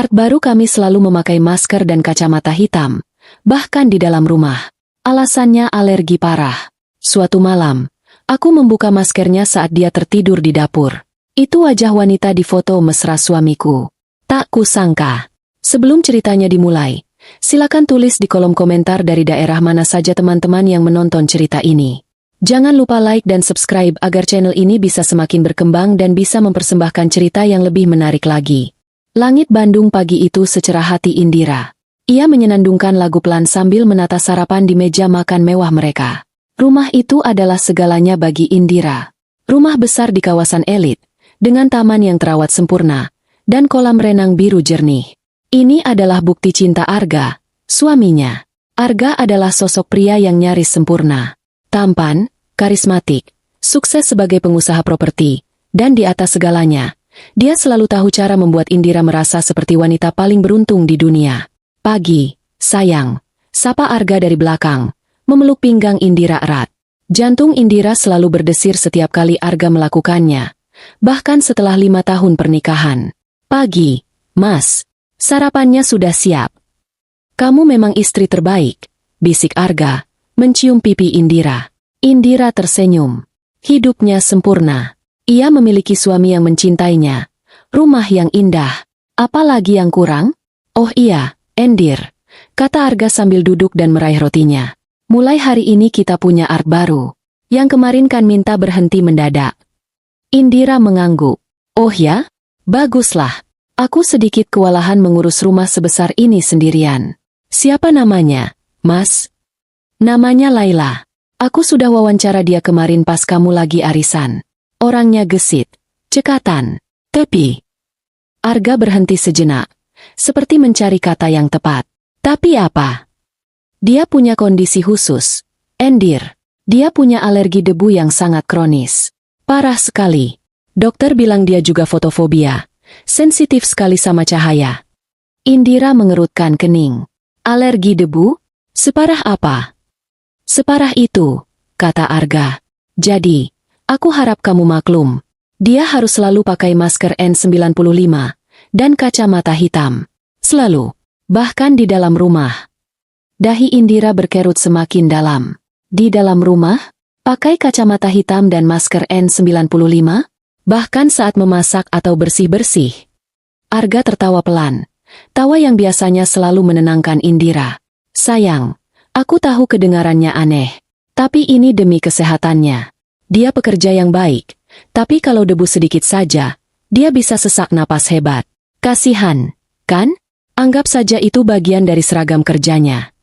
Art baru kami selalu memakai masker dan kacamata hitam, bahkan di dalam rumah. Alasannya alergi parah. Suatu malam, aku membuka maskernya saat dia tertidur di dapur. Itu wajah wanita di foto mesra suamiku. Tak kusangka. Sebelum ceritanya dimulai, silakan tulis di kolom komentar dari daerah mana saja teman-teman yang menonton cerita ini. Jangan lupa like dan subscribe agar channel ini bisa semakin berkembang dan bisa mempersembahkan cerita yang lebih menarik lagi. Langit Bandung pagi itu secerah hati Indira. Ia menyenandungkan lagu pelan sambil menata sarapan di meja makan mewah mereka. Rumah itu adalah segalanya bagi Indira. Rumah besar di kawasan elit, dengan taman yang terawat sempurna, dan kolam renang biru jernih. Ini adalah bukti cinta Arga, suaminya. Arga adalah sosok pria yang nyaris sempurna. Tampan, karismatik, sukses sebagai pengusaha properti, dan di atas segalanya, dia selalu tahu cara membuat Indira merasa seperti wanita paling beruntung di dunia. Pagi, sayang, sapa Arga dari belakang, memeluk pinggang Indira erat. Jantung Indira selalu berdesir setiap kali Arga melakukannya, bahkan setelah 5 tahun pernikahan. Pagi, Mas, sarapannya sudah siap. Kamu memang istri terbaik, bisik Arga, mencium pipi Indira. Indira tersenyum. Hidupnya sempurna. Ia memiliki suami yang mencintainya. Rumah yang indah. Apalagi yang kurang? Oh iya, Endir, kata Arga sambil duduk dan meraih rotinya. Mulai hari ini kita punya art baru. Yang kemarin kan minta berhenti mendadak. Indira mengangguk. Oh ya? Baguslah. Aku sedikit kewalahan mengurus rumah sebesar ini sendirian. Siapa namanya, Mas? Namanya Laila. Aku sudah wawancara dia kemarin pas kamu lagi arisan. Orangnya gesit, cekatan, tepi. Arga berhenti sejenak, seperti mencari kata yang tepat. Tapi apa? Dia punya kondisi khusus, Endir. Dia punya alergi debu yang sangat kronis. Parah sekali. Dokter bilang dia juga fotofobia. Sensitif sekali sama cahaya. Indira mengerutkan kening. Alergi debu? Separah apa? Separah itu, kata Arga. Jadi, aku harap kamu maklum. Dia harus selalu pakai masker N95 dan kacamata hitam. Selalu, bahkan di dalam rumah. Dahi Indira berkerut semakin dalam. Di dalam rumah? Pakai kacamata hitam dan masker N95? Bahkan saat memasak atau bersih-bersih. Arga tertawa pelan. Tawa yang biasanya selalu menenangkan Indira. Sayang, aku tahu kedengarannya aneh. Tapi ini demi kesehatannya. Dia pekerja yang baik. Tapi kalau debu sedikit saja, dia bisa sesak napas hebat. Kasihan, kan? Anggap saja itu bagian dari seragam kerjanya.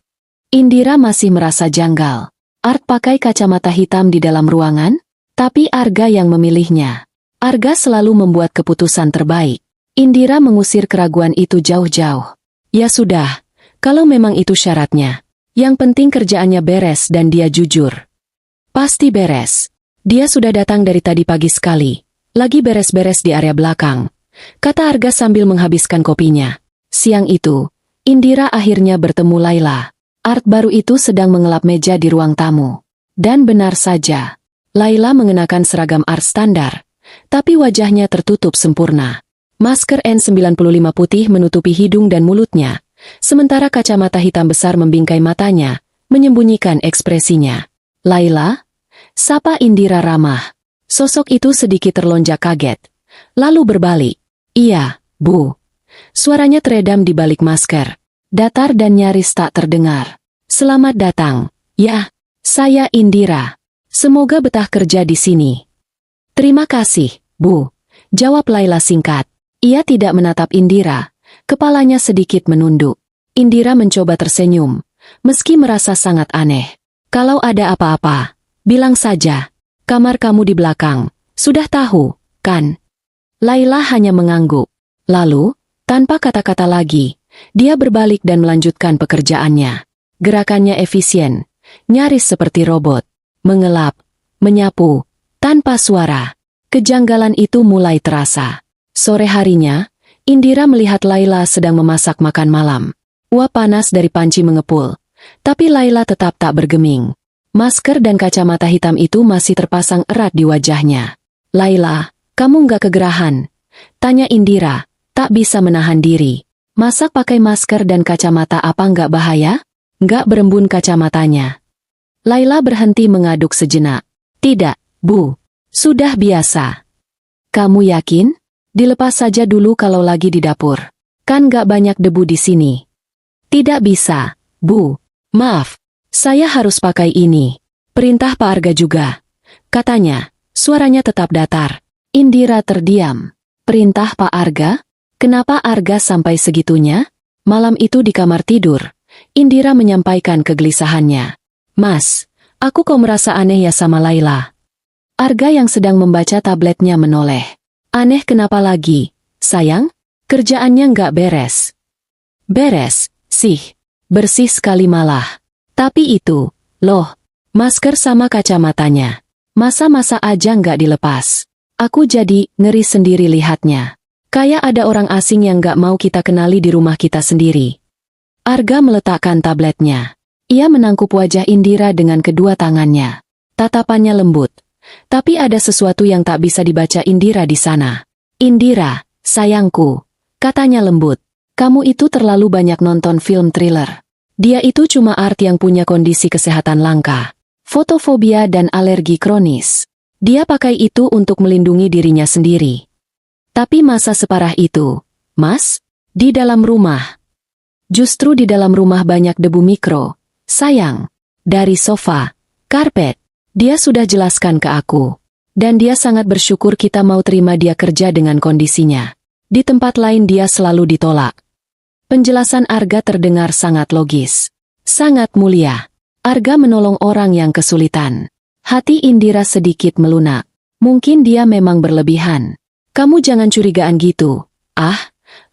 Indira masih merasa janggal. Art pakai kacamata hitam di dalam ruangan? Tapi Arga yang memilihnya. Arga selalu membuat keputusan terbaik. Indira mengusir keraguan itu jauh-jauh. Ya sudah, kalau memang itu syaratnya. Yang penting kerjaannya beres dan dia jujur. Pasti beres. Dia sudah datang dari tadi pagi sekali. Lagi beres-beres di area belakang. Kata Arga sambil menghabiskan kopinya. Siang itu, Indira akhirnya bertemu Laila. Art baru itu sedang mengelap meja di ruang tamu. Dan benar saja, Laila mengenakan seragam art standar. Tapi wajahnya tertutup sempurna. Masker N95 putih menutupi hidung dan mulutnya. Sementara kacamata hitam besar membingkai matanya, menyembunyikan ekspresinya. Laila? Sapa Indira ramah. Sosok itu sedikit terlonjak kaget. Lalu berbalik. Iya, Bu. Suaranya teredam di balik masker. Datar dan nyaris tak terdengar. Selamat datang. Ya, saya Indira. Semoga betah kerja di sini. Terima kasih, Bu. Jawab Laila singkat. Ia tidak menatap Indira. Kepalanya sedikit menunduk. Indira mencoba tersenyum, meski merasa sangat aneh. Kalau ada apa-apa, bilang saja. Kamar kamu di belakang. Sudah tahu, kan? Laila hanya mengangguk. Lalu, tanpa kata-kata lagi, dia berbalik dan melanjutkan pekerjaannya. Gerakannya efisien, nyaris seperti robot. Mengelap, menyapu, tanpa suara. Kejanggalan itu mulai terasa. Sore harinya, Indira melihat Laila sedang memasak makan malam. Uap panas dari panci mengepul. Tapi Laila tetap tak bergeming. Masker dan kacamata hitam itu masih terpasang erat di wajahnya. Laila, kamu nggak kegerahan? Tanya Indira, tak bisa menahan diri. Masa pakai masker dan kacamata apa nggak bahaya? Nggak, berembun kacamatanya. Laila berhenti mengaduk sejenak. Tidak, Bu. Sudah biasa. Kamu yakin? Dilepas saja dulu kalau lagi di dapur. Kan nggak banyak debu di sini. Tidak bisa, Bu. Maaf, saya harus pakai ini. Perintah Pak Arga juga. Katanya, suaranya tetap datar. Indira terdiam. Perintah Pak Arga? Kenapa Arga sampai segitunya? Malam itu di kamar tidur, Indira menyampaikan kegelisahannya. Mas, aku kok merasa aneh ya sama Laila. Arga yang sedang membaca tabletnya menoleh. Aneh kenapa lagi, sayang? Kerjaannya nggak beres. Beres, sih. Bersih sekali malah. Tapi itu, loh, masker sama kacamatanya. Masa-masa aja nggak dilepas. Aku jadi ngeri sendiri lihatnya. Kayak ada orang asing yang nggak mau kita kenali di rumah kita sendiri. Arga meletakkan tabletnya. Ia menangkup wajah Indira dengan kedua tangannya. Tatapannya lembut. Tapi ada sesuatu yang tak bisa dibaca Indira di sana. Indira, sayangku, katanya lembut. Kamu itu terlalu banyak nonton film thriller. Dia itu cuma Art yang punya kondisi kesehatan langka. Fotofobia dan alergi kronis. Dia pakai itu untuk melindungi dirinya sendiri. Tapi masa separah itu, Mas? Di dalam rumah. Justru di dalam rumah banyak debu mikro. Sayang. Dari sofa, karpet. Dia sudah jelaskan ke aku. Dan dia sangat bersyukur kita mau terima dia kerja dengan kondisinya. Di tempat lain dia selalu ditolak. Penjelasan Arga terdengar sangat logis. Sangat mulia. Arga menolong orang yang kesulitan. Hati Indira sedikit melunak. Mungkin dia memang berlebihan. Kamu jangan curigaan gitu. Ah,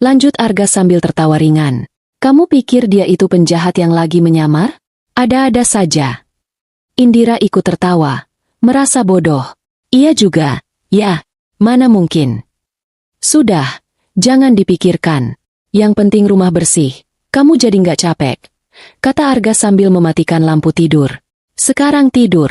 lanjut Arga sambil tertawa ringan. Kamu pikir dia itu penjahat yang lagi menyamar? Ada-ada saja. Indira ikut tertawa. Merasa bodoh. Ia juga. Ya, mana mungkin. Sudah, jangan dipikirkan. Yang penting rumah bersih. Kamu jadi nggak capek. Kata Arga sambil mematikan lampu tidur. Sekarang tidur.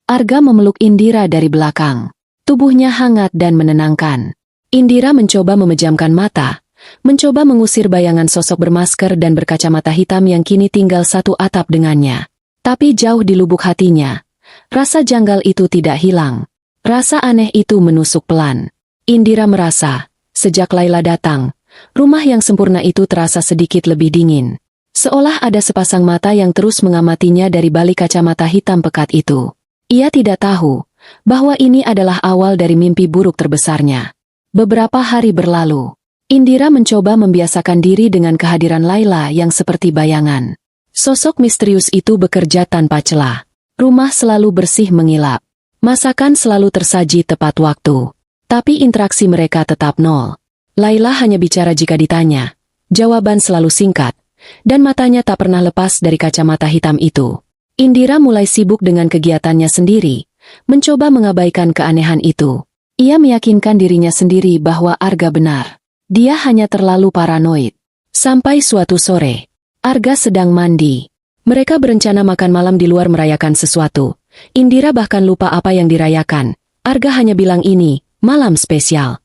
Arga memeluk Indira dari belakang. Tubuhnya hangat dan menenangkan. Indira mencoba memejamkan mata, mencoba mengusir bayangan sosok bermasker dan berkacamata hitam yang kini tinggal satu atap dengannya. Tapi jauh di lubuk hatinya, rasa janggal itu tidak hilang. Rasa aneh itu menusuk pelan. Indira merasa, sejak Laila datang, rumah yang sempurna itu terasa sedikit lebih dingin. Seolah ada sepasang mata yang terus mengamatinya dari balik kacamata hitam pekat itu. Ia tidak tahu bahwa ini adalah awal dari mimpi buruk terbesarnya. Beberapa hari berlalu, Indira mencoba membiasakan diri dengan kehadiran Laila yang seperti bayangan. Sosok misterius itu bekerja tanpa celah. Rumah selalu bersih mengilap. Masakan selalu tersaji tepat waktu. Tapi interaksi mereka tetap nol. Laila hanya bicara jika ditanya. Jawaban selalu singkat. Dan matanya tak pernah lepas dari kacamata hitam itu. Indira mulai sibuk dengan kegiatannya sendiri. Mencoba mengabaikan keanehan itu. Ia meyakinkan dirinya sendiri bahwa Arga benar. Dia hanya terlalu paranoid. Sampai suatu sore, Arga sedang mandi. Mereka berencana makan malam di luar merayakan sesuatu. Indira bahkan lupa apa yang dirayakan. Arga hanya bilang ini, malam spesial.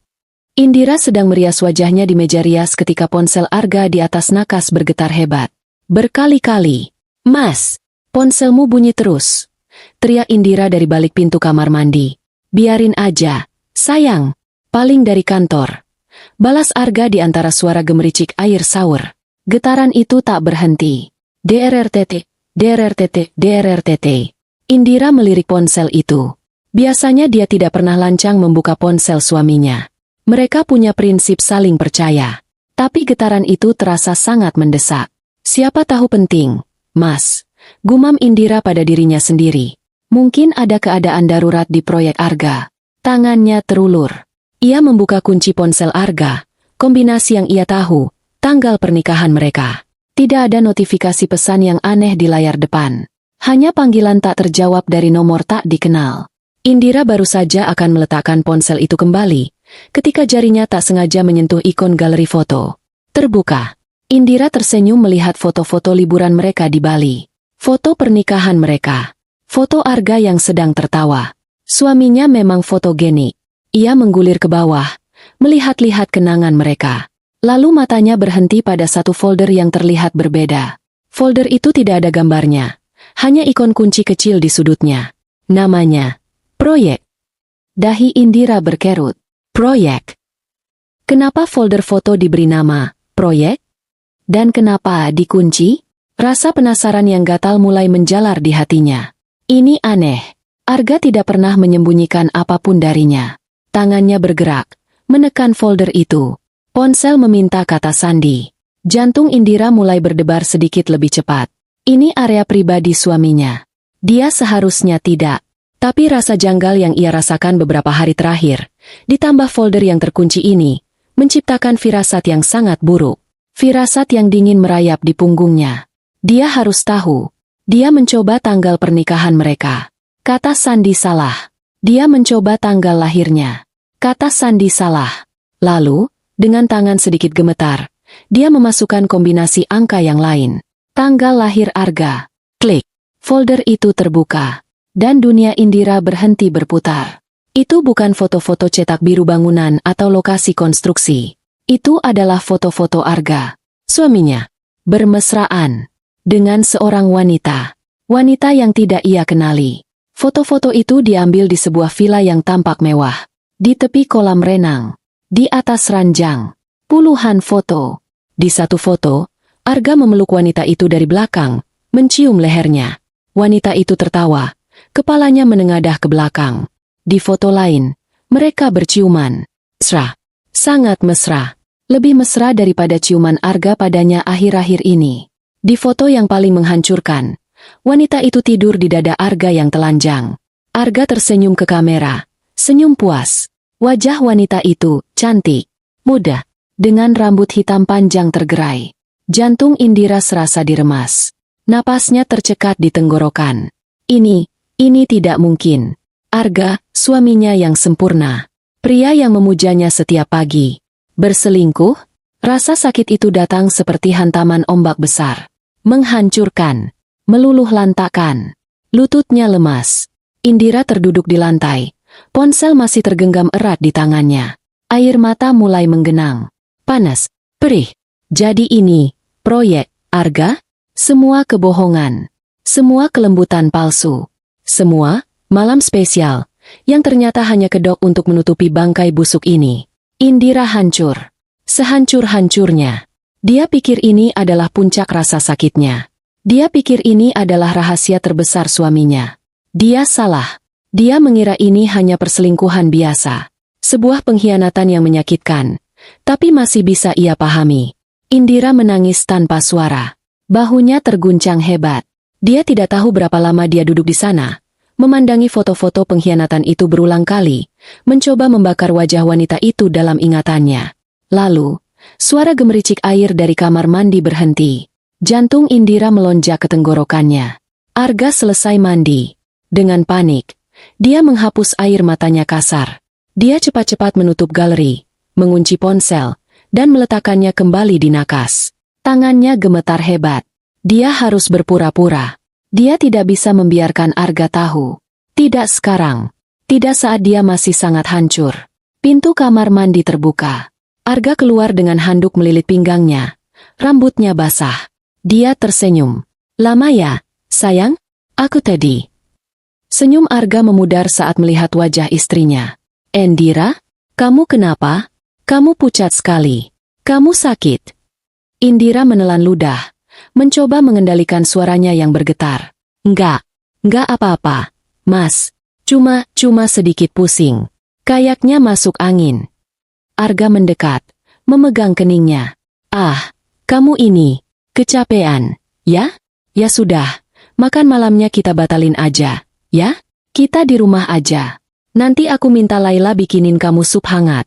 Indira sedang merias wajahnya di meja rias ketika ponsel Arga di atas nakas bergetar hebat. Berkali-kali. Mas, ponselmu bunyi terus. Teriak Indira dari balik pintu kamar mandi. Biarin aja, sayang. Paling dari kantor. Balas Arga di antara suara gemericik air sawur. Getaran itu tak berhenti. DRRTT, DRRTT, DRRTT. Indira melirik ponsel itu. Biasanya dia tidak pernah lancang membuka ponsel suaminya. Mereka punya prinsip saling percaya. Tapi getaran itu terasa sangat mendesak. Siapa tahu penting, Mas. Gumam Indira pada dirinya sendiri. Mungkin ada keadaan darurat di proyek Arga. Tangannya terulur. Ia membuka kunci ponsel Arga. Kombinasi yang ia tahu, tanggal pernikahan mereka. Tidak ada notifikasi pesan yang aneh di layar depan. Hanya panggilan tak terjawab dari nomor tak dikenal. Indira baru saja akan meletakkan ponsel itu kembali, ketika jarinya tak sengaja menyentuh ikon galeri foto. Terbuka. Indira tersenyum melihat foto-foto liburan mereka di Bali. Foto pernikahan mereka. Foto Arga yang sedang tertawa. Suaminya memang fotogenik. Ia menggulir ke bawah, melihat-lihat kenangan mereka. Lalu matanya berhenti pada satu folder yang terlihat berbeda. Folder itu tidak ada gambarnya, hanya ikon kunci kecil di sudutnya. Namanya, Proyek. Dahi Indira berkerut. Proyek. Kenapa folder foto diberi nama, Proyek? Dan kenapa dikunci? Rasa penasaran yang gatal mulai menjalar di hatinya. Ini aneh. Arga tidak pernah menyembunyikan apapun darinya. Tangannya bergerak, menekan folder itu. Ponsel meminta kata sandi. Jantung Indira mulai berdebar sedikit lebih cepat. Ini area pribadi suaminya. Dia seharusnya tidak. Tapi rasa janggal yang ia rasakan beberapa hari terakhir, ditambah folder yang terkunci ini, menciptakan firasat yang sangat buruk. Firasat yang dingin merayap di punggungnya. Dia harus tahu. Dia mencoba tanggal pernikahan mereka. Kata sandi salah. Dia mencoba tanggal lahirnya. Kata sandi salah. Lalu, dengan tangan sedikit gemetar, dia memasukkan kombinasi angka yang lain. Tanggal lahir Arga. Klik. Folder itu terbuka. Dan dunia Indira berhenti berputar. Itu bukan foto-foto cetak biru bangunan atau lokasi konstruksi. Itu adalah foto-foto Arga, suaminya, bermesraan dengan seorang wanita. Wanita yang tidak ia kenali. Foto-foto itu diambil di sebuah villa yang tampak mewah. Di tepi kolam renang. Di atas ranjang. Puluhan foto. Di satu foto, Arga memeluk wanita itu dari belakang, mencium lehernya. Wanita itu tertawa, kepalanya menengadah ke belakang. Di foto lain, mereka berciuman. Mesra. Sangat mesra. Lebih mesra daripada ciuman Arga padanya akhir-akhir ini. Di foto yang paling menghancurkan, wanita itu tidur di dada Arga yang telanjang. Arga tersenyum ke kamera. Senyum puas. Wajah wanita itu cantik, muda, dengan rambut hitam panjang tergerai. Jantung Indira serasa diremas. Napasnya tercekat di tenggorokan. Ini tidak mungkin. Arga, suaminya yang sempurna. Pria yang memujanya setiap pagi. Berselingkuh? Rasa sakit itu datang seperti hantaman ombak besar. Menghancurkan. Meluluh lantakan. Lututnya lemas. Indira terduduk di lantai. Ponsel masih tergenggam erat di tangannya. Air mata mulai menggenang. Panas. Perih. Jadi ini, proyek, Arga? Semua kebohongan. Semua kelembutan palsu. Semua, malam spesial, yang ternyata hanya kedok untuk menutupi bangkai busuk ini. Indira hancur. Sehancur-hancurnya. Dia pikir ini adalah puncak rasa sakitnya. Dia pikir ini adalah rahasia terbesar suaminya. Dia salah. Dia mengira ini hanya perselingkuhan biasa. Sebuah pengkhianatan yang menyakitkan. Tapi masih bisa ia pahami. Indira menangis tanpa suara. Bahunya terguncang hebat. Dia tidak tahu berapa lama dia duduk di sana, memandangi foto-foto pengkhianatan itu berulang kali, mencoba membakar wajah wanita itu dalam ingatannya. Lalu, suara gemericik air dari kamar mandi berhenti. Jantung Indira melonjak ke tenggorokannya. Arga selesai mandi. Dengan panik, dia menghapus air matanya kasar. Dia cepat-cepat menutup galeri, mengunci ponsel, dan meletakkannya kembali di nakas. Tangannya gemetar hebat. Dia harus berpura-pura. Dia tidak bisa membiarkan Arga tahu. Tidak sekarang. Tidak saat dia masih sangat hancur. Pintu kamar mandi terbuka. Arga keluar dengan handuk melilit pinggangnya. Rambutnya basah. Dia tersenyum. Lama ya, sayang? Aku tadi. Senyum Arga memudar saat melihat wajah istrinya. Indira, kamu kenapa? Kamu pucat sekali. Kamu sakit. Indira menelan ludah, mencoba mengendalikan suaranya yang bergetar. Enggak apa-apa, Mas. Cuma sedikit pusing. Kayaknya masuk angin. Arga mendekat, memegang keningnya. Ah, kamu ini, kecapean, ya? Ya sudah, makan malamnya kita batalin aja, ya? Kita di rumah aja. Nanti aku minta Laila bikinin kamu sup hangat.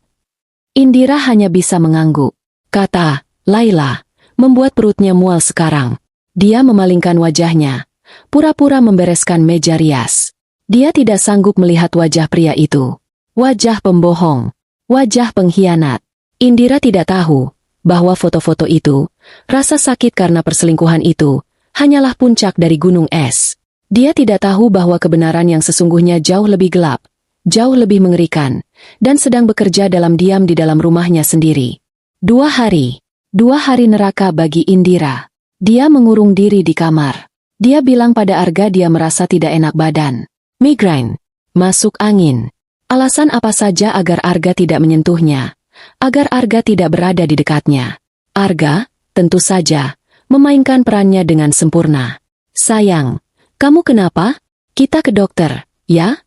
Indira hanya bisa mengangguk. Kata Laila, membuat perutnya mual sekarang. Dia memalingkan wajahnya, pura-pura membereskan meja rias. Dia tidak sanggup melihat wajah pria itu. Wajah pembohong, wajah pengkhianat. Indira tidak tahu bahwa foto-foto itu, rasa sakit karena perselingkuhan itu, hanyalah puncak dari gunung es. Dia tidak tahu bahwa kebenaran yang sesungguhnya jauh lebih gelap, jauh lebih mengerikan, dan sedang bekerja dalam diam di dalam rumahnya sendiri. 2 hari neraka bagi Indira. Dia mengurung diri di kamar. Dia bilang pada Arga dia merasa tidak enak badan. Migrain. Masuk angin. Alasan apa saja agar Arga tidak menyentuhnya. Agar Arga tidak berada di dekatnya. Arga, tentu saja, memainkan perannya dengan sempurna. Sayang, kamu kenapa? Kita ke dokter, ya?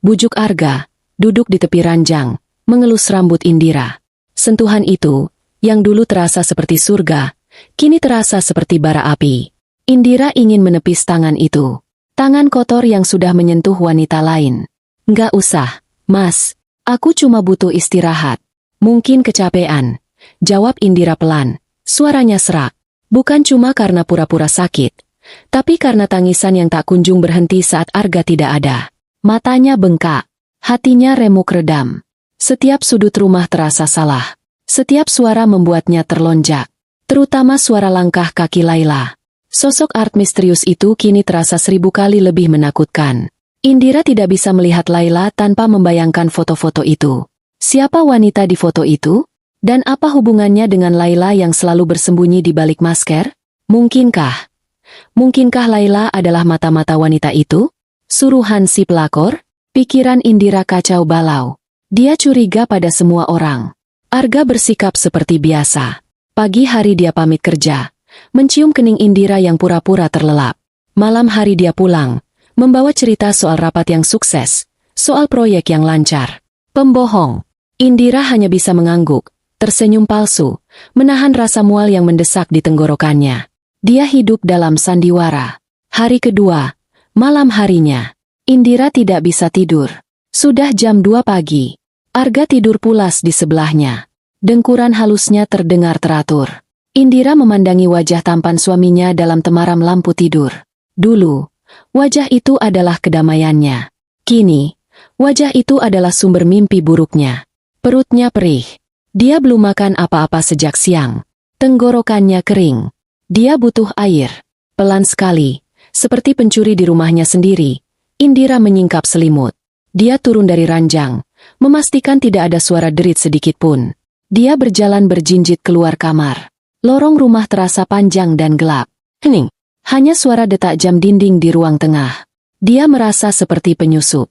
Bujuk Arga, duduk di tepi ranjang, mengelus rambut Indira. Sentuhan itu, yang dulu terasa seperti surga, kini terasa seperti bara api. Indira ingin menepis tangan itu. Tangan kotor yang sudah menyentuh wanita lain. Nggak usah, Mas. Aku cuma butuh istirahat. Mungkin kecapean. Jawab Indira pelan. Suaranya serak. Bukan cuma karena pura-pura sakit, tapi karena tangisan yang tak kunjung berhenti saat Arga tidak ada. Matanya bengkak. Hatinya remuk redam. Setiap sudut rumah terasa salah. Setiap suara membuatnya terlonjak. Terutama suara langkah kaki Laila. Sosok art misterius itu kini terasa 1000 kali lebih menakutkan. Indira tidak bisa melihat Laila tanpa membayangkan foto-foto itu. Siapa wanita di foto itu? Dan apa hubungannya dengan Laila yang selalu bersembunyi di balik masker? Mungkinkah? Mungkinkah Laila adalah mata-mata wanita itu? Suruhan si pelakor? Pikiran Indira kacau balau. Dia curiga pada semua orang. Arga bersikap seperti biasa. Pagi hari dia pamit kerja. Mencium kening Indira yang pura-pura terlelap. Malam hari dia pulang, membawa cerita soal rapat yang sukses, soal proyek yang lancar. Pembohong. Indira hanya bisa mengangguk, tersenyum palsu, menahan rasa mual yang mendesak di tenggorokannya. Dia hidup dalam sandiwara. Hari kedua, malam harinya, Indira tidak bisa tidur. Sudah jam 2 pagi. Arga tidur pulas di sebelahnya. Dengkuran halusnya terdengar teratur. Indira memandangi wajah tampan suaminya dalam temaram lampu tidur. Dulu, wajah itu adalah kedamaiannya. Kini, wajah itu adalah sumber mimpi buruknya. Perutnya perih. Dia belum makan apa-apa sejak siang. Tenggorokannya kering. Dia butuh air. Pelan sekali, seperti pencuri di rumahnya sendiri, Indira menyingkap selimut. Dia turun dari ranjang, memastikan tidak ada suara derit sedikit pun. Dia berjalan berjinjit keluar kamar. Lorong rumah terasa panjang dan gelap. Hening. Hanya suara detak jam dinding di ruang tengah. Dia merasa seperti penyusup.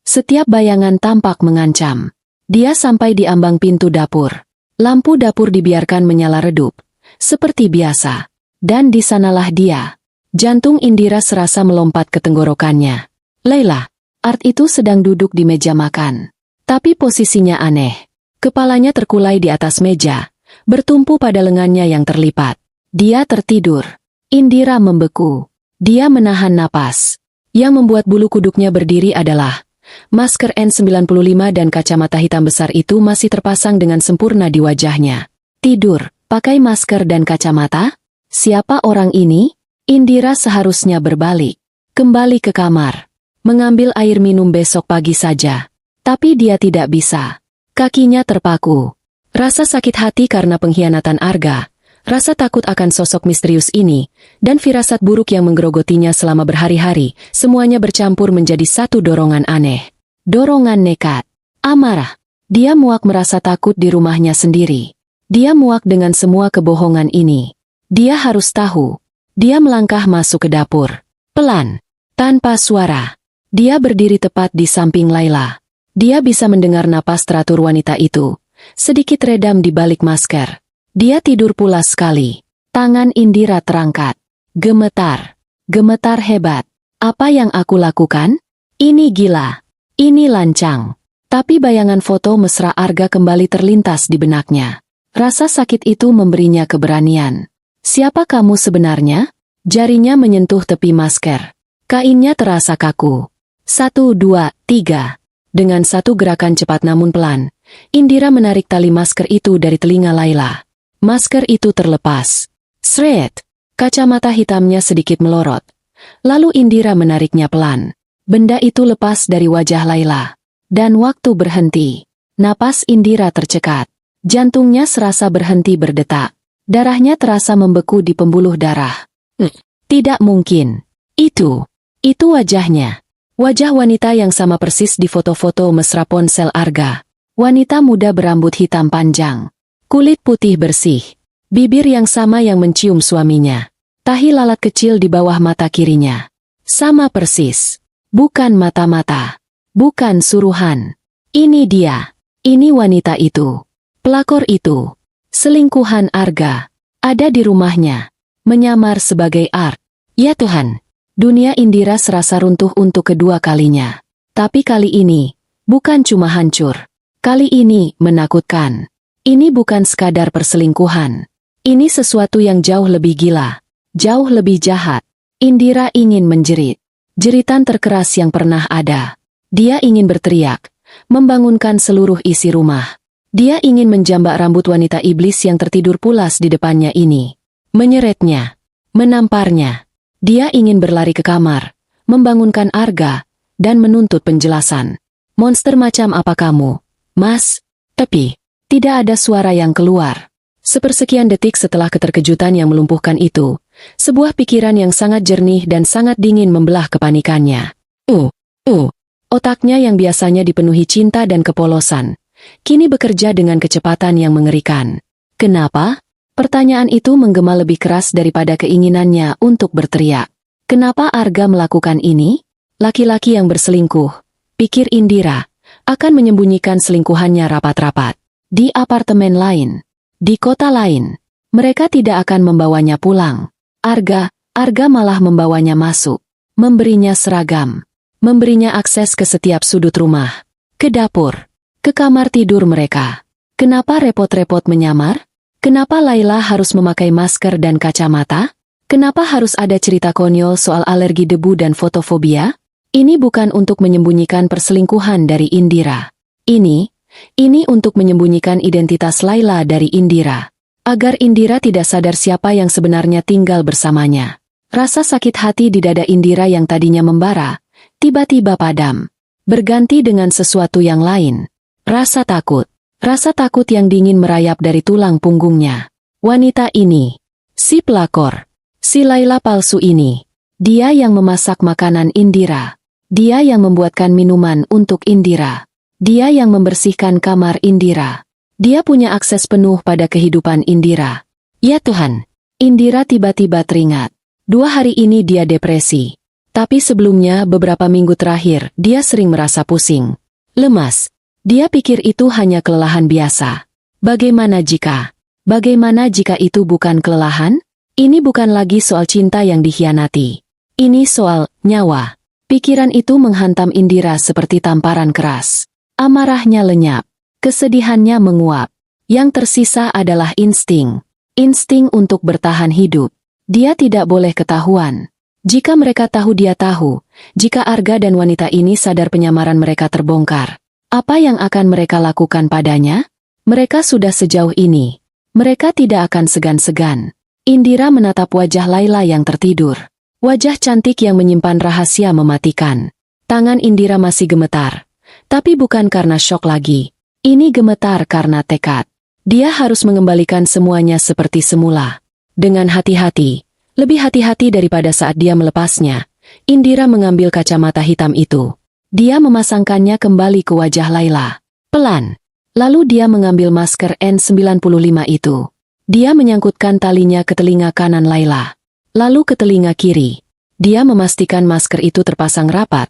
Setiap bayangan tampak mengancam. Dia sampai di ambang pintu dapur. Lampu dapur dibiarkan menyala redup. Seperti biasa. Dan di sanalah dia. Jantung Indira serasa melompat ke tenggorokannya. Laila. Art itu sedang duduk di meja makan. Tapi posisinya aneh. Kepalanya terkulai di atas meja. Bertumpu pada lengannya yang terlipat. Dia tertidur. Indira membeku. Dia menahan napas. Yang membuat bulu kuduknya berdiri adalah masker N95 dan kacamata hitam besar itu masih terpasang dengan sempurna di wajahnya. Tidur, pakai masker dan kacamata? Siapa orang ini? Indira seharusnya berbalik. Kembali ke kamar. Mengambil air minum besok pagi saja. Tapi dia tidak bisa. Kakinya terpaku. Rasa sakit hati karena pengkhianatan Arga, rasa takut akan sosok misterius ini, dan firasat buruk yang menggerogotinya selama berhari-hari, semuanya bercampur menjadi satu dorongan aneh. Dorongan nekat. Amarah. Dia muak merasa takut di rumahnya sendiri. Dia muak dengan semua kebohongan ini. Dia harus tahu. Dia melangkah masuk ke dapur. Pelan. Tanpa suara. Dia berdiri tepat di samping Laila. Dia bisa mendengar napas teratur wanita itu. Sedikit redam di balik masker. Dia tidur pulas sekali. Tangan Indira terangkat. Gemetar. Gemetar hebat. Apa yang aku lakukan? Ini gila. Ini lancang. Tapi bayangan foto mesra Arga kembali terlintas di benaknya. Rasa sakit itu memberinya keberanian. Siapa kamu sebenarnya? Jarinya menyentuh tepi masker. Kainnya terasa kaku. 1, 2, 3. Dengan satu gerakan cepat namun pelan, Indira menarik tali masker itu dari telinga Laila. Masker itu terlepas. Sret! Kacamata hitamnya sedikit melorot. Lalu Indira menariknya pelan. Benda itu lepas dari wajah Laila. Dan waktu berhenti. Napas Indira tercekat. Jantungnya serasa berhenti berdetak. Darahnya terasa membeku di pembuluh darah. Tidak mungkin. Itu wajahnya. Wajah wanita yang sama persis di foto-foto mesra ponsel Arga. Wanita muda berambut hitam panjang. Kulit putih bersih. Bibir yang sama yang mencium suaminya. Tahi lalat kecil di bawah mata kirinya. Sama persis. Bukan mata-mata. Bukan suruhan. Ini dia. Ini wanita itu. Pelakor itu. Selingkuhan Arga. Ada di rumahnya. Menyamar sebagai Art. Ya Tuhan. Dunia Indira serasa runtuh untuk kedua kalinya. Tapi kali ini, bukan cuma hancur. Kali ini menakutkan. Ini bukan sekadar perselingkuhan. Ini sesuatu yang jauh lebih gila. Jauh lebih jahat. Indira ingin menjerit. Jeritan terkeras yang pernah ada. Dia ingin berteriak. Membangunkan seluruh isi rumah. Dia ingin menjambak rambut wanita iblis yang tertidur pulas di depannya ini. Menyeretnya. Menamparnya. Dia ingin berlari ke kamar. Membangunkan Arga. Dan menuntut penjelasan. Monster macam apa kamu, Mas? Tapi, tidak ada suara yang keluar. Sepersekian detik setelah keterkejutan yang melumpuhkan itu, sebuah pikiran yang sangat jernih dan sangat dingin membelah kepanikannya. Otaknya yang biasanya dipenuhi cinta dan kepolosan, kini bekerja dengan kecepatan yang mengerikan. Kenapa? Pertanyaan itu menggema lebih keras daripada keinginannya untuk berteriak. Kenapa Arga melakukan ini? Laki-laki yang berselingkuh, pikir Indira, akan menyembunyikan selingkuhannya rapat-rapat. Di apartemen lain, di kota lain, mereka tidak akan membawanya pulang. Arga malah membawanya masuk, memberinya seragam, memberinya akses ke setiap sudut rumah, ke dapur, ke kamar tidur mereka. Kenapa repot-repot menyamar? Kenapa Laila harus memakai masker dan kacamata? Kenapa harus ada cerita konyol soal alergi debu dan fotofobia? Ini bukan untuk menyembunyikan perselingkuhan dari Indira. Ini untuk menyembunyikan identitas Laila dari Indira. Agar Indira tidak sadar siapa yang sebenarnya tinggal bersamanya. Rasa sakit hati di dada Indira yang tadinya membara, tiba-tiba padam. Berganti dengan sesuatu yang lain. Rasa takut. Rasa takut yang dingin merayap dari tulang punggungnya. Wanita ini. Si pelakor. Si Laila palsu ini. Dia yang memasak makanan Indira. Dia yang membuatkan minuman untuk Indira. Dia yang membersihkan kamar Indira. Dia punya akses penuh pada kehidupan Indira. Ya Tuhan, Indira tiba-tiba teringat. 2 hari ini dia depresi. Tapi sebelumnya beberapa minggu terakhir dia sering merasa pusing. Lemas. Dia pikir itu hanya kelelahan biasa. Bagaimana jika itu bukan kelelahan? Ini bukan lagi soal cinta yang dikhianati. Ini soal nyawa. Pikiran itu menghantam Indira seperti tamparan keras. Amarahnya lenyap. Kesedihannya menguap. Yang tersisa adalah insting. Insting untuk bertahan hidup. Dia tidak boleh ketahuan. Jika mereka tahu dia tahu, jika Arga dan wanita ini sadar penyamaran mereka terbongkar, apa yang akan mereka lakukan padanya? Mereka sudah sejauh ini. Mereka tidak akan segan-segan. Indira menatap wajah Laila yang tertidur. Wajah cantik yang menyimpan rahasia mematikan. Tangan Indira masih gemetar. Tapi bukan karena syok lagi. Ini gemetar karena tekad. Dia harus mengembalikan semuanya seperti semula. Dengan hati-hati, lebih hati-hati daripada saat dia melepasnya, Indira mengambil kacamata hitam itu. Dia memasangkannya kembali ke wajah Laila. Pelan. Lalu dia mengambil masker N95 itu. Dia menyangkutkan talinya ke telinga kanan Laila. Lalu ke telinga kiri. Dia memastikan masker itu terpasang rapat,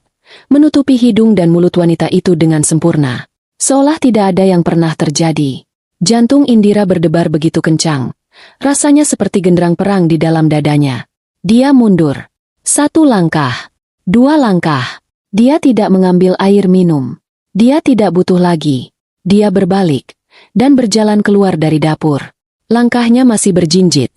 menutupi hidung dan mulut wanita itu dengan sempurna. Seolah tidak ada yang pernah terjadi. Jantung Indira berdebar begitu kencang. Rasanya seperti genderang perang di dalam dadanya. Dia mundur. 1 langkah. 2 langkah. Dia tidak mengambil air minum. Dia tidak butuh lagi. Dia berbalik dan berjalan keluar dari dapur. Langkahnya masih berjinjit.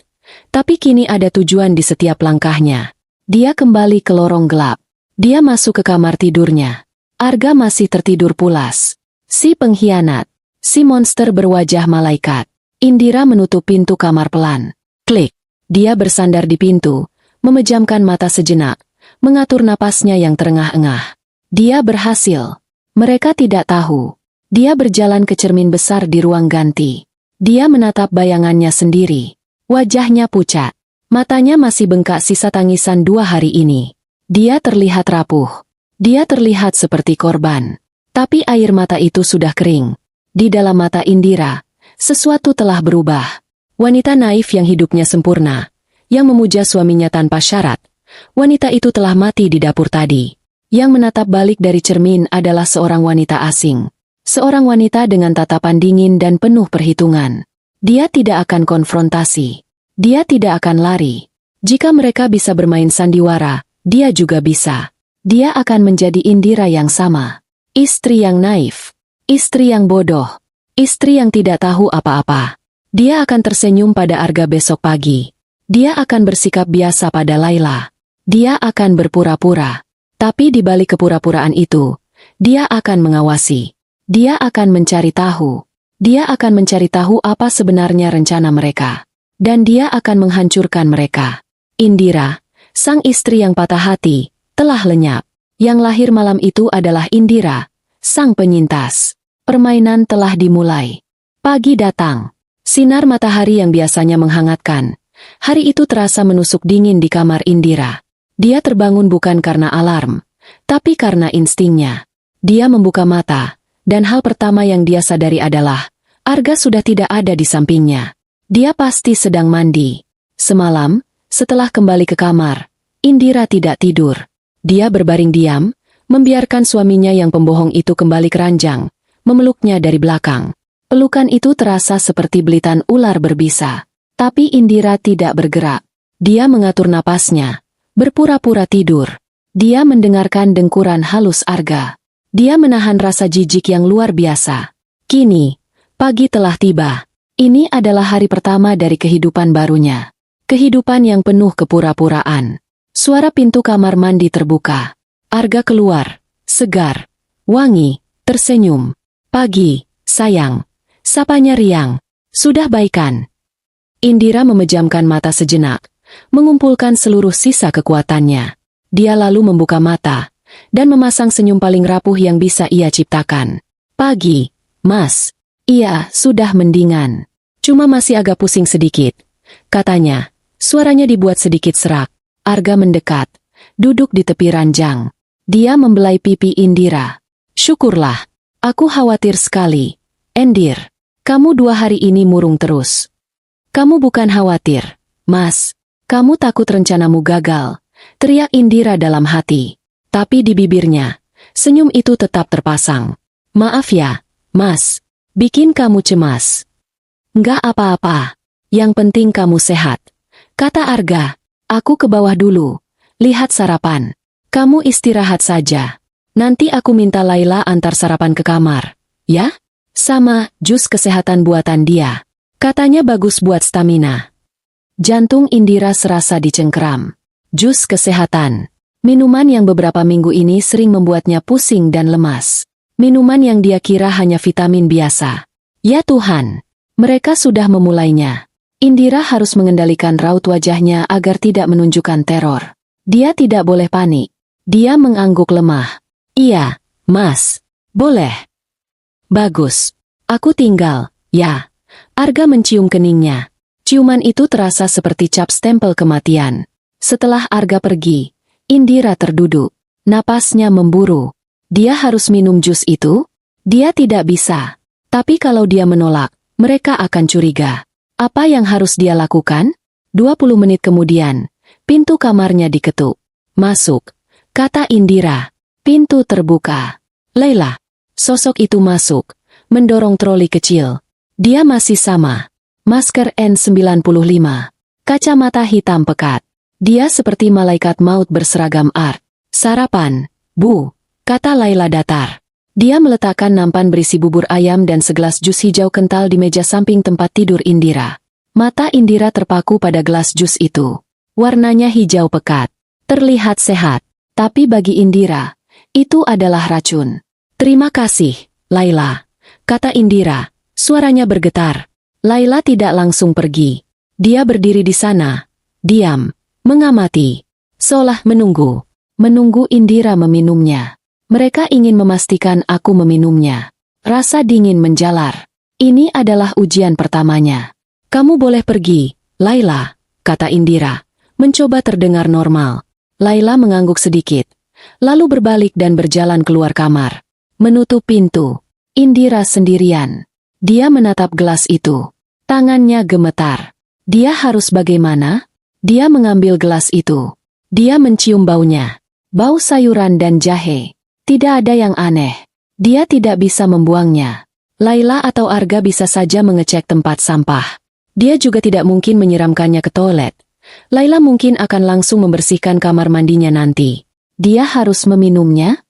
Tapi kini ada tujuan di setiap langkahnya. Dia kembali ke lorong gelap. Dia masuk ke kamar tidurnya. Arga masih tertidur pulas. Si pengkhianat. Si monster berwajah malaikat. Indira menutup pintu kamar pelan. Klik. Dia bersandar di pintu, memejamkan mata sejenak, mengatur napasnya yang terengah-engah. Dia berhasil. Mereka tidak tahu. Dia berjalan ke cermin besar di ruang ganti. Dia menatap bayangannya sendiri. Wajahnya pucat. Matanya masih bengkak sisa tangisan 2 hari ini. Dia terlihat rapuh. Dia terlihat seperti korban. Tapi air mata itu sudah kering. Di dalam mata Indira, Sesuatu telah berubah. Wanita naif yang hidupnya sempurna, yang memuja suaminya tanpa syarat, wanita itu telah mati di dapur tadi. Yang menatap balik dari cermin adalah seorang wanita asing. Seorang wanita dengan tatapan dingin dan penuh perhitungan. Dia tidak akan konfrontasi. Dia tidak akan lari. Jika mereka bisa bermain sandiwara, dia juga bisa. Dia akan menjadi Indira yang sama. Istri yang naif. Istri yang bodoh. Istri yang tidak tahu apa-apa. Dia akan tersenyum pada Arga besok pagi. Dia akan bersikap biasa pada Laila. Dia akan berpura-pura. Tapi di balik kepura-puraan itu, dia akan mengawasi. Dia akan mencari tahu. Dia akan mencari tahu apa sebenarnya rencana mereka. Dan dia akan menghancurkan mereka. Indira, sang istri yang patah hati, telah lenyap. Yang lahir malam itu adalah Indira, sang penyintas. Permainan telah dimulai. Pagi datang. Sinar matahari yang biasanya menghangatkan. Hari itu terasa menusuk dingin di kamar Indira. Dia terbangun bukan karena alarm, tapi karena instingnya. Dia membuka mata, dan hal pertama yang dia sadari adalah, Arga sudah tidak ada di sampingnya. Dia pasti sedang mandi. Semalam, setelah kembali ke kamar, Indira tidak tidur. Dia berbaring diam, membiarkan suaminya yang pembohong itu kembali ke ranjang, memeluknya dari belakang. Pelukan itu terasa seperti belitan ular berbisa. Tapi Indira tidak bergerak. Dia mengatur napasnya, berpura-pura tidur. Dia mendengarkan dengkuran halus Arga. Dia menahan rasa jijik yang luar biasa. Kini, pagi telah tiba. Ini adalah hari pertama dari kehidupan barunya. Kehidupan yang penuh kepura-puraan. Suara pintu kamar mandi terbuka. Arga keluar, segar, wangi, tersenyum. Pagi, sayang. Sapanya riang. Sudah baikan. Indira memejamkan mata sejenak, mengumpulkan seluruh sisa kekuatannya. Dia lalu membuka mata, dan memasang senyum paling rapuh yang bisa ia ciptakan. Pagi, Mas. Iya, sudah mendingan. Cuma masih agak pusing sedikit. Katanya, suaranya dibuat sedikit serak. Arga mendekat, duduk di tepi ranjang. Dia membelai pipi Indira. Syukurlah. Aku khawatir sekali. Endir, kamu 2 hari ini murung terus. Kamu bukan khawatir, Mas. Kamu takut rencanamu gagal, teriak Indira dalam hati. Tapi di bibirnya, senyum itu tetap terpasang. Maaf ya, Mas. Bikin kamu cemas. Enggak apa-apa. Yang penting kamu sehat. Kata Arga. Aku ke bawah dulu. Lihat sarapan. Kamu istirahat saja. Nanti aku minta Laila antar sarapan ke kamar. Ya? Sama, jus kesehatan buatan dia. Katanya bagus buat stamina. Jantung Indira serasa dicengkeram. Jus kesehatan. Minuman yang beberapa minggu ini sering membuatnya pusing dan lemas. Minuman yang dia kira hanya vitamin biasa. Ya Tuhan, mereka sudah memulainya. Indira harus mengendalikan raut wajahnya agar tidak menunjukkan teror. Dia tidak boleh panik. Dia mengangguk lemah. Iya, Mas. Boleh. Bagus. Aku tinggal, ya. Arga mencium keningnya. Ciuman itu terasa seperti cap stempel kematian. Setelah Arga pergi, Indira terduduk. Napasnya memburu. Dia harus minum jus itu? Dia tidak bisa. Tapi kalau dia menolak, mereka akan curiga. Apa yang harus dia lakukan? 20 menit kemudian, pintu kamarnya diketuk. Masuk, kata Indira. Pintu terbuka. Laila. Sosok itu masuk, mendorong troli kecil. Dia masih sama. Masker N95. Kacamata hitam pekat. Dia seperti malaikat maut berseragam art. Sarapan, Bu, kata Laila datar. Dia meletakkan nampan berisi bubur ayam dan segelas jus hijau kental di meja samping tempat tidur Indira. Mata Indira terpaku pada gelas jus itu. Warnanya hijau pekat. Terlihat sehat. Tapi bagi Indira, itu adalah racun. Terima kasih, Laila, kata Indira. Suaranya bergetar. Laila tidak langsung pergi. Dia berdiri di sana, diam, mengamati, seolah menunggu. Menunggu Indira meminumnya. Mereka ingin memastikan aku meminumnya. Rasa dingin menjalar. Ini adalah ujian pertamanya. Kamu boleh pergi, Laila, kata Indira, mencoba terdengar normal. Laila mengangguk sedikit, lalu berbalik dan berjalan keluar kamar. Menutup pintu. Indira sendirian. Dia menatap gelas itu. Tangannya gemetar. Dia harus bagaimana? Dia mengambil gelas itu. Dia mencium baunya. Bau sayuran dan jahe. Tidak ada yang aneh. Dia tidak bisa membuangnya. Laila atau Arga bisa saja mengecek tempat sampah. Dia juga tidak mungkin menyiramkannya ke toilet. Laila mungkin akan langsung membersihkan kamar mandinya nanti. Dia harus meminumnya?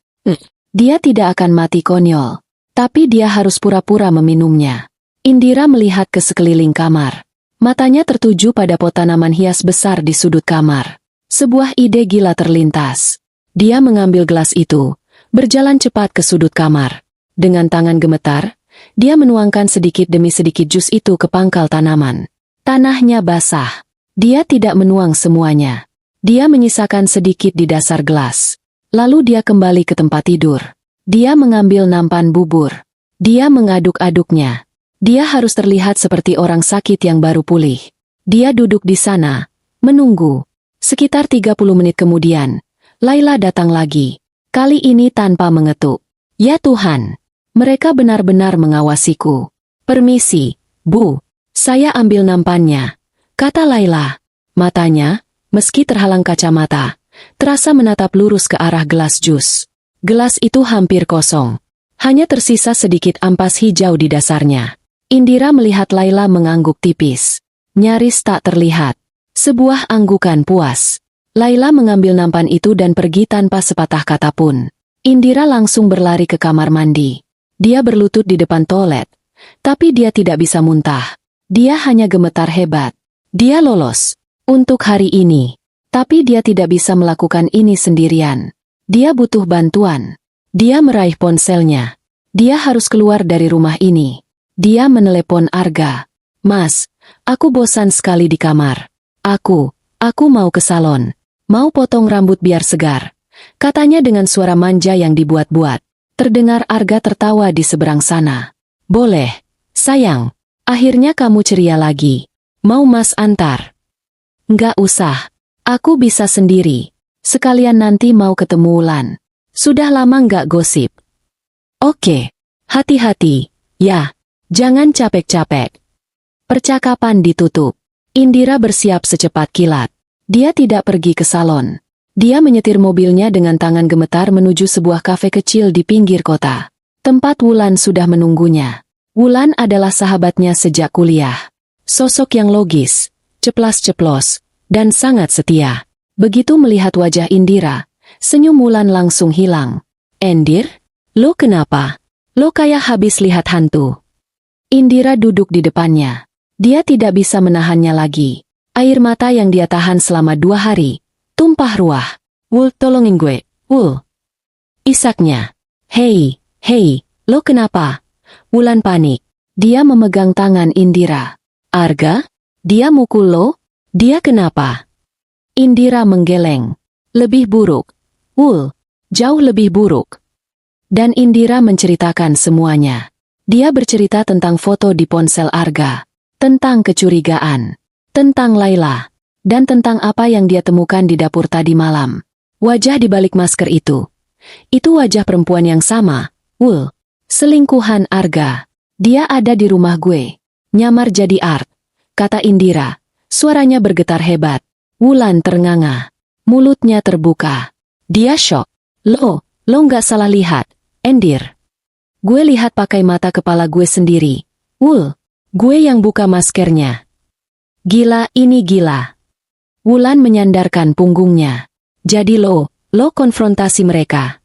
Dia tidak akan mati konyol. Tapi dia harus pura-pura meminumnya. Indira melihat ke sekeliling kamar. Matanya tertuju pada pot tanaman hias besar di sudut kamar. Sebuah ide gila terlintas. Dia mengambil gelas itu, berjalan cepat ke sudut kamar. Dengan tangan gemetar, dia menuangkan sedikit demi sedikit jus itu ke pangkal tanaman. Tanahnya basah. Dia tidak menuang semuanya. Dia menyisakan sedikit di dasar gelas. Lalu dia kembali ke tempat tidur. Dia mengambil nampan bubur. Dia mengaduk-aduknya. Dia harus terlihat seperti orang sakit yang baru pulih. Dia duduk di sana, menunggu. Sekitar 30 menit kemudian, Laila datang lagi. Kali ini tanpa mengetuk. Ya Tuhan, mereka benar-benar mengawasiku. Permisi, Bu. Saya ambil nampannya, kata Laila. Matanya, meski terhalang kacamata, terasa menatap lurus ke arah gelas jus. Gelas itu hampir kosong. Hanya tersisa sedikit ampas hijau di dasarnya. Indira melihat Laila mengangguk tipis. Nyaris tak terlihat. Sebuah anggukan puas. Laila mengambil nampan itu dan pergi tanpa sepatah kata pun. Indira langsung berlari ke kamar mandi. Dia berlutut di depan toilet. Tapi dia tidak bisa muntah. Dia hanya gemetar hebat. Dia lolos. Untuk hari ini. Tapi dia tidak bisa melakukan ini sendirian. Dia butuh bantuan. Dia meraih ponselnya. Dia harus keluar dari rumah ini. Dia menelepon Arga. Mas, aku bosan sekali di kamar. Aku mau ke salon. Mau potong rambut biar segar. Katanya dengan suara manja yang dibuat-buat. Terdengar Arga tertawa di seberang sana. Boleh, sayang. Akhirnya kamu ceria lagi. Mau Mas antar? Nggak usah. Aku bisa sendiri. Sekalian nanti mau ketemu Wulan. Sudah lama nggak gosip. Oke. Hati-hati. Ya. Jangan capek-capek. Percakapan ditutup. Indira bersiap secepat kilat. Dia tidak pergi ke salon. Dia menyetir mobilnya dengan tangan gemetar menuju sebuah kafe kecil di pinggir kota. Tempat Wulan sudah menunggunya. Wulan adalah sahabatnya sejak kuliah. Sosok yang logis, ceplas-ceplos, dan sangat setia. Begitu melihat wajah Indira, senyum Wulan langsung hilang. Endir? Lo kenapa? Lo kayak habis lihat hantu. Indira duduk di depannya. Dia tidak bisa menahannya lagi. Air mata yang dia tahan selama 2 hari, tumpah ruah. Wul, tolongin gue, Wul. Isaknya. Hei, lo kenapa? Wulan panik. Dia memegang tangan Indira. Arga? Dia mukul lo? Dia kenapa? Indira menggeleng. Lebih buruk. Wul, jauh lebih buruk. Dan Indira menceritakan semuanya. Dia bercerita tentang foto di ponsel Arga, tentang kecurigaan, tentang Laila, dan tentang apa yang dia temukan di dapur tadi malam. Wajah di balik masker itu wajah perempuan yang sama, Wul, selingkuhan Arga. Dia ada di rumah gue. Nyamar jadi Art, kata Indira. Suaranya bergetar hebat. Wulan ternganga. Mulutnya terbuka. Dia syok. Lo nggak salah lihat, Endir. Gue lihat pakai mata kepala gue sendiri. Wul, gue yang buka maskernya. Gila, ini gila. Wulan menyandarkan punggungnya. Jadi lo konfrontasi mereka.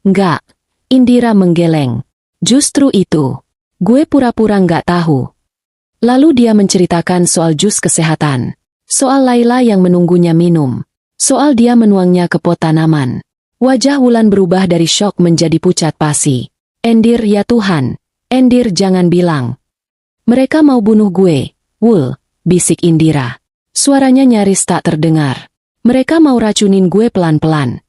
Enggak, Indira menggeleng. Justru itu. Gue pura-pura nggak tahu. Lalu dia menceritakan soal jus kesehatan. Soal Laila yang menunggunya minum. Soal dia menuangnya ke pot tanaman. Wajah Wulan berubah dari syok menjadi pucat pasi. Endir, ya Tuhan. Endir, jangan bilang. Mereka mau bunuh gue, Wul, bisik Indira. Suaranya nyaris tak terdengar. Mereka mau racunin gue pelan-pelan.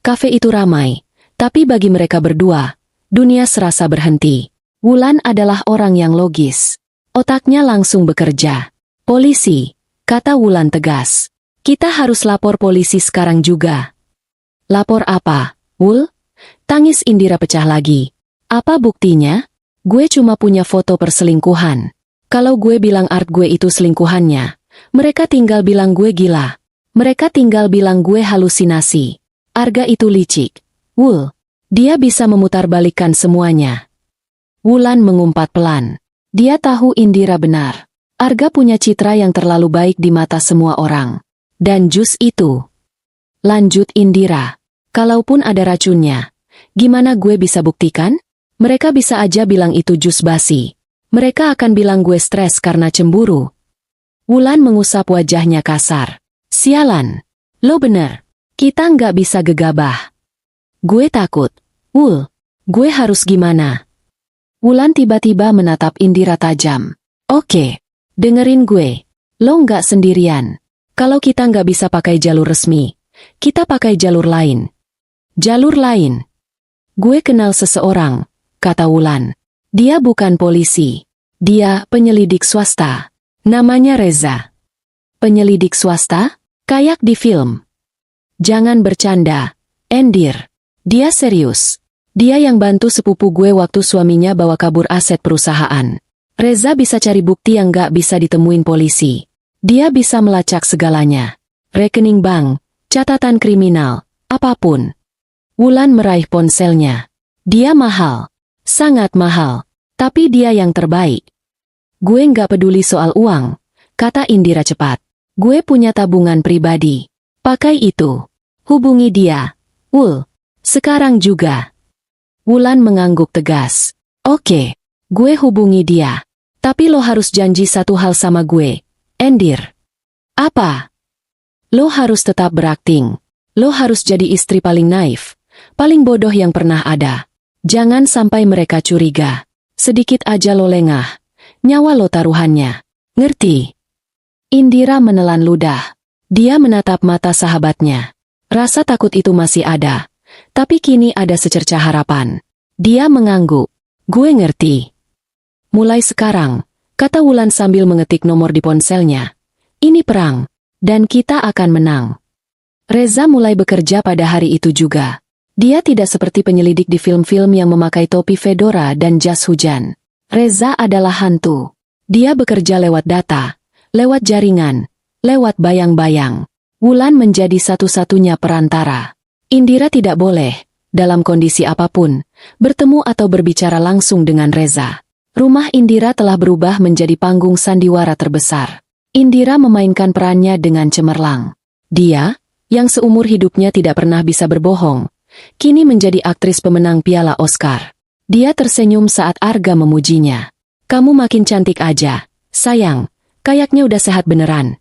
Kafe itu ramai. Tapi bagi mereka berdua, dunia serasa berhenti. Wulan adalah orang yang logis. Otaknya langsung bekerja. Polisi, kata Wulan tegas. Kita harus lapor polisi sekarang juga. Lapor apa, Wul? Tangis Indira pecah lagi. Apa buktinya? Gue cuma punya foto perselingkuhan. Kalau gue bilang art gue itu selingkuhannya, mereka tinggal bilang gue gila. Mereka tinggal bilang gue halusinasi. Arga itu licik. Wul. Dia bisa memutarbalikkan semuanya. Wulan mengumpat pelan. Dia tahu Indira benar. Arga punya citra yang terlalu baik di mata semua orang. Dan jus itu. Lanjut Indira. Kalaupun ada racunnya, gimana gue bisa buktikan? Mereka bisa aja bilang itu jus basi. Mereka akan bilang gue stres karena cemburu. Wulan mengusap wajahnya kasar. Sialan. Lo bener. Kita nggak bisa gegabah. Gue takut. Wul. Gue harus gimana? Wulan tiba-tiba menatap Indira tajam. Oke. Dengerin gue. Lo nggak sendirian. Kalau kita nggak bisa pakai jalur resmi, kita pakai jalur lain. Jalur lain. Gue kenal seseorang, kata Wulan. Dia bukan polisi. Dia penyelidik swasta. Namanya Reza. Penyelidik swasta? Kayak di film. Jangan bercanda, Endir. Dia serius. Dia yang bantu sepupu gue waktu suaminya bawa kabur aset perusahaan. Reza bisa cari bukti yang gak bisa ditemuin polisi. Dia bisa melacak segalanya. Rekening bank, catatan kriminal, apapun. Wulan meraih ponselnya. Dia mahal. Sangat mahal. Tapi dia yang terbaik. Gue nggak peduli soal uang, kata Indira cepat. Gue punya tabungan pribadi. Pakai itu. Hubungi dia. Wul. Sekarang juga. Wulan mengangguk tegas. Oke. Gue hubungi dia. Tapi lo harus janji satu hal sama gue, Endir. Apa? Lo harus tetap berakting. Lo harus jadi istri paling naif. Paling bodoh yang pernah ada. Jangan sampai mereka curiga. Sedikit aja lo lengah. Nyawa lo taruhannya. Ngerti? Indira menelan ludah. Dia menatap mata sahabatnya. Rasa takut itu masih ada. Tapi kini ada secercah harapan. Dia mengangguk. Gue ngerti. Mulai sekarang, kata Wulan sambil mengetik nomor di ponselnya. Ini perang. Dan kita akan menang. Reza mulai bekerja pada hari itu juga. Dia tidak seperti penyelidik di film-film yang memakai topi fedora dan jas hujan. Reza adalah hantu. Dia bekerja lewat data, lewat jaringan, lewat bayang-bayang. Wulan menjadi satu-satunya perantara. Indira tidak boleh, dalam kondisi apapun, bertemu atau berbicara langsung dengan Reza. Rumah Indira telah berubah menjadi panggung sandiwara terbesar. Indira memainkan perannya dengan cemerlang. Dia, yang seumur hidupnya tidak pernah bisa berbohong, kini menjadi aktris pemenang piala Oscar. Dia tersenyum saat Arga memujinya. Kamu makin cantik aja, sayang, kayaknya udah sehat beneran.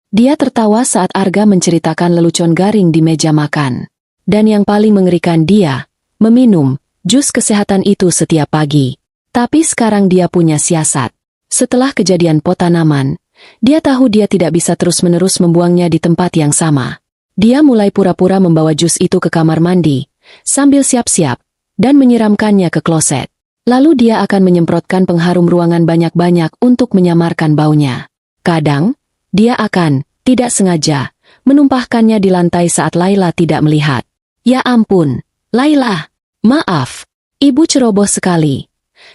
Dia tertawa saat Arga menceritakan lelucon garing di meja makan. Dan yang paling mengerikan dia, meminum jus kesehatan itu setiap pagi. Tapi sekarang dia punya siasat. Setelah kejadian pot tanaman, dia tahu dia tidak bisa terus-menerus membuangnya di tempat yang sama. Dia mulai pura-pura membawa jus itu ke kamar mandi, sambil siap-siap, dan menyiramkannya ke kloset. Lalu dia akan menyemprotkan pengharum ruangan banyak-banyak untuk menyamarkan baunya. Kadang, dia akan, tidak sengaja, menumpahkannya di lantai saat Laila tidak melihat. Ya ampun, Laila, maaf, ibu ceroboh sekali.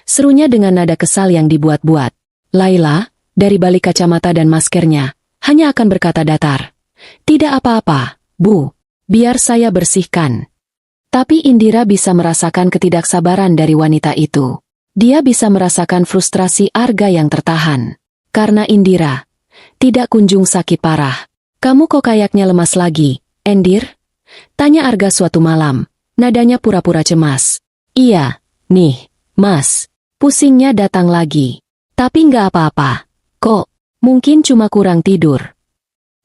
Serunya dengan nada kesal yang dibuat-buat. Laila, dari balik kacamata dan maskernya, hanya akan berkata datar. Tidak apa-apa, Bu. Biar saya bersihkan. Tapi Indira bisa merasakan ketidaksabaran dari wanita itu. Dia bisa merasakan frustrasi Arga yang tertahan. Karena Indira tidak kunjung sakit parah. Kamu kok kayaknya lemas lagi, Endir? Tanya Arga suatu malam. Nadanya pura-pura cemas. Iya, nih, Mas. Pusingnya datang lagi. Tapi nggak apa-apa. Kok, mungkin cuma kurang tidur.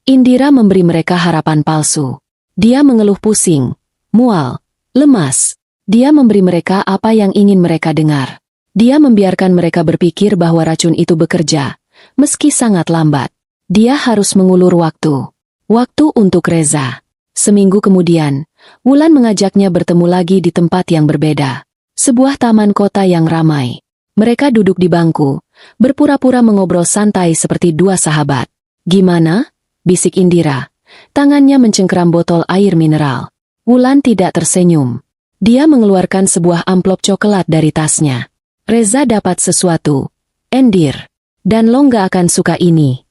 Indira memberi mereka harapan palsu. Dia mengeluh pusing, mual, lemas. Dia memberi mereka apa yang ingin mereka dengar. Dia membiarkan mereka berpikir bahwa racun itu bekerja, meski sangat lambat. Dia harus mengulur waktu. Waktu untuk Reza. Seminggu kemudian, Wulan mengajaknya bertemu lagi di tempat yang berbeda. Sebuah taman kota yang ramai. Mereka duduk di bangku, berpura-pura mengobrol santai seperti dua sahabat. Gimana? Bisik Indira. Tangannya mencengkeram botol air mineral. Wulan tidak tersenyum. Dia mengeluarkan sebuah amplop coklat dari tasnya. Reza dapat sesuatu. Endir. Dan lo nggak akan suka ini.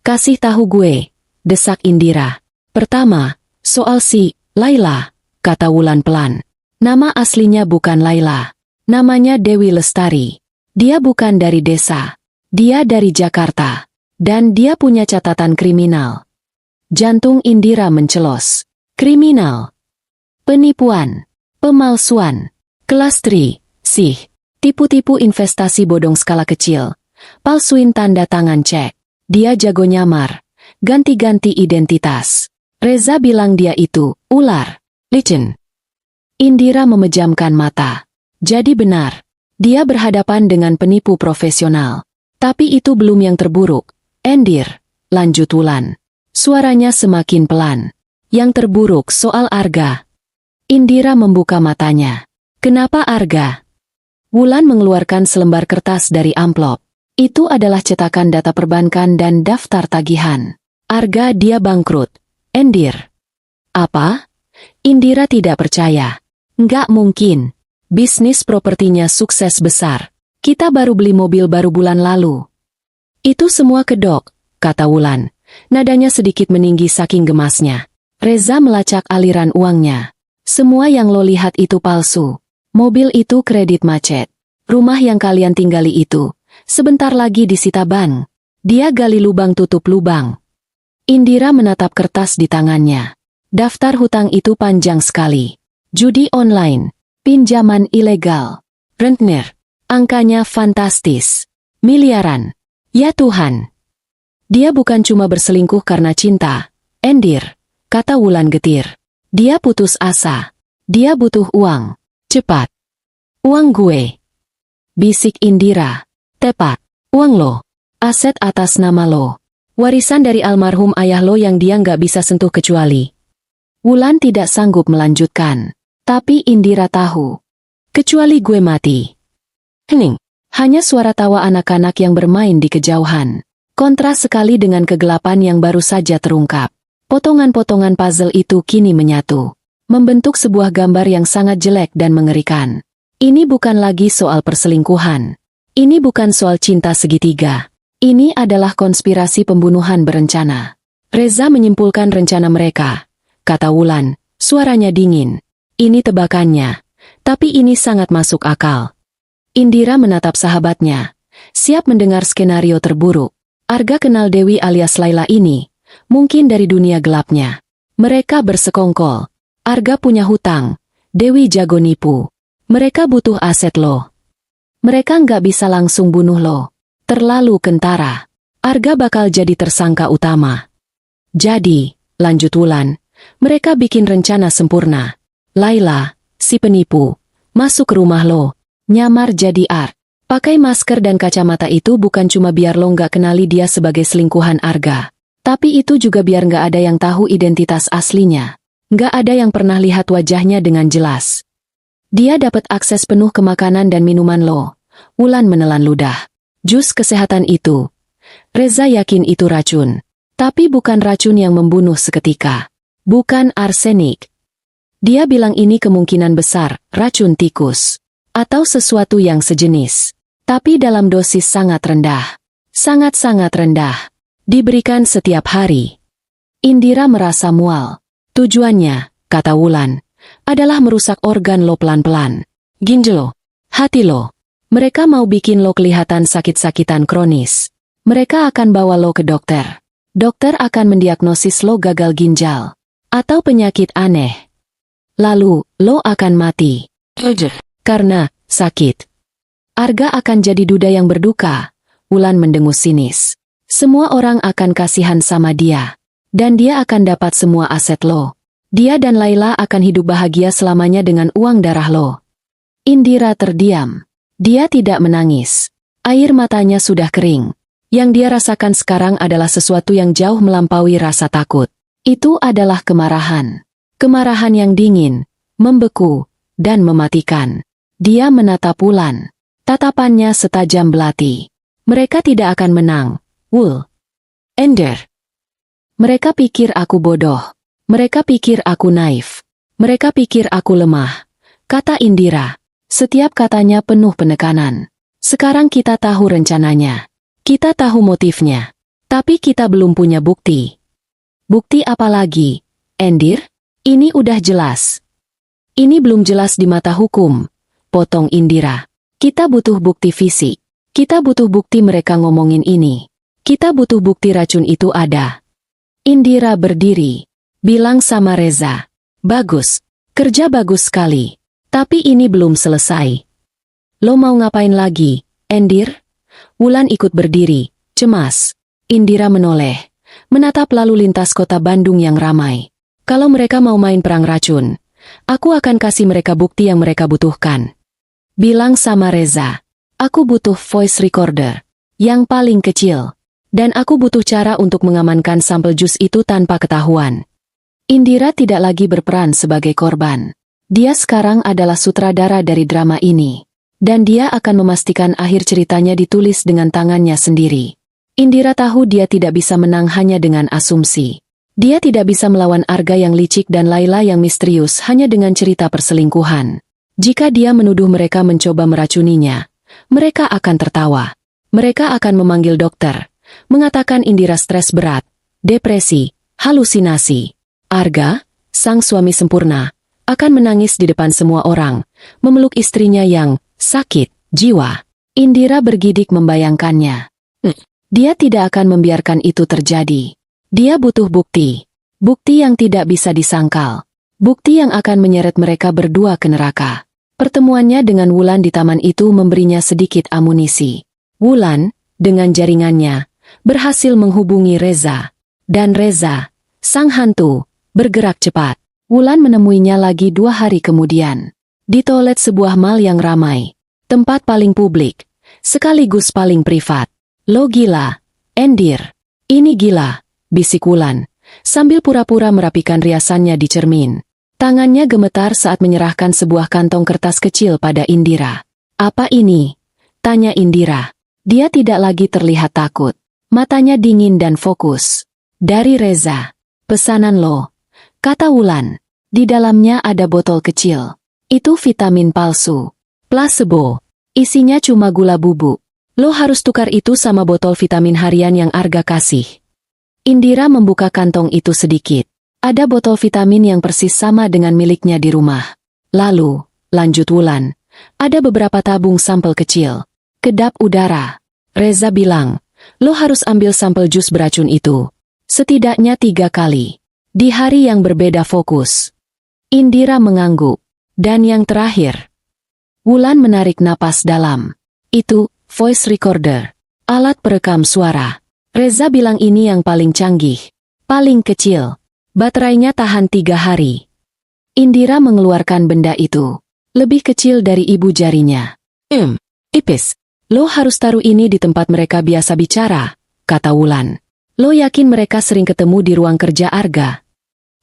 Kasih tahu gue, desak Indira. Pertama, soal si Laila, kata Wulan pelan. Nama aslinya bukan Laila. Namanya Dewi Lestari. Dia bukan dari desa. Dia dari Jakarta. Dan dia punya catatan kriminal. Jantung Indira mencelos. Kriminal. Penipuan. Pemalsuan. Kelas 3, sih. Tipu-tipu investasi bodong skala kecil. Palsuin tanda tangan cek. Dia jago nyamar. Ganti-ganti identitas. Reza bilang dia itu ular. Licin. Indira memejamkan mata. Jadi benar. Dia berhadapan dengan penipu profesional. Tapi itu belum yang terburuk. Endir. Lanjut Wulan. Suaranya semakin pelan. Yang terburuk soal Arga. Indira membuka matanya. Kenapa Arga? Wulan mengeluarkan selembar kertas dari amplop. Itu adalah cetakan data perbankan dan daftar tagihan. Arga dia bangkrut. Endir. Apa? Indira tidak percaya. Nggak mungkin. Bisnis propertinya sukses besar. Kita baru beli mobil baru bulan lalu. Itu semua kedok, kata Wulan. Nadanya sedikit meninggi saking gemasnya. Reza melacak aliran uangnya. Semua yang lo lihat itu palsu. Mobil itu kredit macet. Rumah yang kalian tinggali itu, sebentar lagi disita bank. Dia gali lubang tutup lubang. Indira menatap kertas di tangannya. Daftar hutang itu panjang sekali. Judi online, pinjaman ilegal, rentenir. Angkanya fantastis. Miliaran. Ya Tuhan. Dia bukan cuma berselingkuh karena cinta. Endir, kata Wulan getir. Dia putus asa. Dia butuh uang. Cepat. Uang gue. Bisik Indira. Tepat. Uang lo. Aset atas nama lo. Warisan dari almarhum ayah lo yang dia nggak bisa sentuh kecuali. Wulan tidak sanggup melanjutkan. Tapi Indira tahu. Kecuali gue mati. Hening. Hanya suara tawa anak-anak yang bermain di kejauhan. Kontras sekali dengan kegelapan yang baru saja terungkap. Potongan-potongan puzzle itu kini menyatu. Membentuk sebuah gambar yang sangat jelek dan mengerikan. Ini bukan lagi soal perselingkuhan. Ini bukan soal cinta segitiga. Ini adalah konspirasi pembunuhan berencana. Reza menyimpulkan rencana mereka. Kata Wulan, suaranya dingin. Ini tebakannya. Tapi ini sangat masuk akal. Indira menatap sahabatnya. Siap mendengar skenario terburuk. Arga kenal Dewi alias Laila ini. Mungkin dari dunia gelapnya. Mereka bersekongkol. Arga punya hutang. Dewi jago nipu. Mereka butuh aset lo. Mereka nggak bisa langsung bunuh lo. Terlalu kentara. Arga bakal jadi tersangka utama. Jadi, lanjut Wulan, mereka bikin rencana sempurna. Laila, si penipu, masuk ke rumah lo. Nyamar jadi Art. Pakai masker dan kacamata itu bukan cuma biar lo nggak kenali dia sebagai selingkuhan Arga. Tapi itu juga biar nggak ada yang tahu identitas aslinya. Nggak ada yang pernah lihat wajahnya dengan jelas. Dia dapat akses penuh ke makanan dan minuman lo. Wulan menelan ludah. Jus kesehatan itu. Reza yakin itu racun. Tapi bukan racun yang membunuh seketika. Bukan arsenik. Dia bilang ini kemungkinan besar, racun tikus. Atau sesuatu yang sejenis. Tapi dalam dosis sangat rendah. Sangat-sangat rendah. Diberikan setiap hari. Indira merasa mual. Tujuannya, kata Wulan, adalah merusak organ lo pelan-pelan. Ginjal lo, hati lo. Mereka mau bikin lo kelihatan sakit-sakitan kronis. Mereka akan bawa lo ke dokter. Dokter akan mendiagnosis lo gagal ginjal. Atau penyakit aneh. Lalu, lo akan mati. Karena sakit. Arga akan jadi duda yang berduka. Wulan mendengus sinis. Semua orang akan kasihan sama dia. Dan dia akan dapat semua aset lo. Dia dan Laila akan hidup bahagia selamanya dengan uang darah lo. Indira terdiam. Dia tidak menangis. Air matanya sudah kering. Yang dia rasakan sekarang adalah sesuatu yang jauh melampaui rasa takut. Itu adalah kemarahan. Kemarahan yang dingin, membeku, dan mematikan. Dia menatap Wulan. Tatapannya setajam belati. Mereka tidak akan menang, Wul. Ender. Mereka pikir aku bodoh. Mereka pikir aku naif. Mereka pikir aku lemah. Kata Indira. Setiap katanya penuh penekanan. Sekarang kita tahu rencananya. Kita tahu motifnya. Tapi kita belum punya bukti. Bukti apa lagi, Endir? Ini udah jelas. Ini belum jelas di mata hukum, potong Indira. Kita butuh bukti fisik. Kita butuh bukti mereka ngomongin ini. Kita butuh bukti racun itu ada. Indira berdiri, bilang sama Reza. Bagus, kerja bagus sekali. Tapi ini belum selesai. Lo mau ngapain lagi, Endir? Wulan ikut berdiri, cemas. Indira menoleh, menatap lalu lintas kota Bandung yang ramai. Kalau mereka mau main perang racun, aku akan kasih mereka bukti yang mereka butuhkan. Bilang sama Reza, aku butuh voice recorder, yang paling kecil. Dan aku butuh cara untuk mengamankan sampel jus itu tanpa ketahuan. Indira tidak lagi berperan sebagai korban. Dia sekarang adalah sutradara dari drama ini. Dan dia akan memastikan akhir ceritanya ditulis dengan tangannya sendiri. Indira tahu dia tidak bisa menang hanya dengan asumsi. Dia tidak bisa melawan Arga yang licik dan Laila yang misterius hanya dengan cerita perselingkuhan. Jika dia menuduh mereka mencoba meracuninya, mereka akan tertawa. Mereka akan memanggil dokter, mengatakan Indira stres berat, depresi, halusinasi. Arga, sang suami sempurna, akan menangis di depan semua orang, memeluk istrinya yang sakit jiwa. Indira bergidik membayangkannya. Dia tidak akan membiarkan itu terjadi. Dia butuh bukti. Bukti yang tidak bisa disangkal. Bukti yang akan menyeret mereka berdua ke neraka. Pertemuannya dengan Wulan di taman itu memberinya sedikit amunisi. Wulan, dengan jaringannya, berhasil menghubungi Reza. Dan Reza, sang hantu, bergerak cepat. Wulan menemuinya lagi 2 hari kemudian. Di toilet sebuah mall yang ramai. Tempat paling publik, sekaligus paling privat. Lo gila, Endir. Ini gila, bisik Wulan, sambil pura-pura merapikan riasannya di cermin. Tangannya gemetar saat menyerahkan sebuah kantong kertas kecil pada Indira. Apa ini? Tanya Indira. Dia tidak lagi terlihat takut. Matanya dingin dan fokus. Dari Reza. Pesanan lo. Kata Wulan. Di dalamnya ada botol kecil. Itu vitamin palsu. Placebo. Isinya cuma gula bubuk. Lo harus tukar itu sama botol vitamin harian yang Arga kasih. Indira membuka kantong itu sedikit. Ada botol vitamin yang persis sama dengan miliknya di rumah. Lalu, lanjut Wulan, ada beberapa tabung sampel kecil. Kedap udara. Reza bilang, lo harus ambil sampel jus beracun itu. Setidaknya 3 kali. Di hari yang berbeda fokus. Indira mengangguk. Dan yang terakhir. Wulan menarik napas dalam. Itu, voice recorder. Alat perekam suara. Reza bilang ini yang paling canggih. Paling kecil. Baterainya tahan 3 hari. Indira mengeluarkan benda itu. Lebih kecil dari ibu jarinya. Tipis. Lo harus taruh ini di tempat mereka biasa bicara, kata Wulan. Lo yakin mereka sering ketemu di ruang kerja Arga?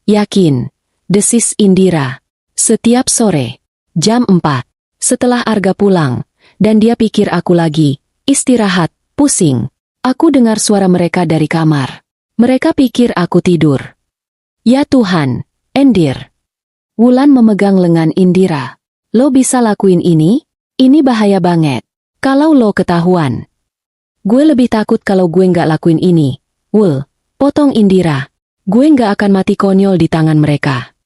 Yakin, desis Indira. Setiap sore, jam 4, setelah Arga pulang, dan dia pikir aku lagi, istirahat, pusing. Aku dengar suara mereka dari kamar. Mereka pikir aku tidur. Ya Tuhan, Endir. Wulan memegang lengan Indira. Lo bisa lakuin ini? Ini bahaya banget. Kalau lo ketahuan. Gue lebih takut kalau gue nggak lakuin ini. Wul, potong Indira. Gue nggak akan mati konyol di tangan mereka.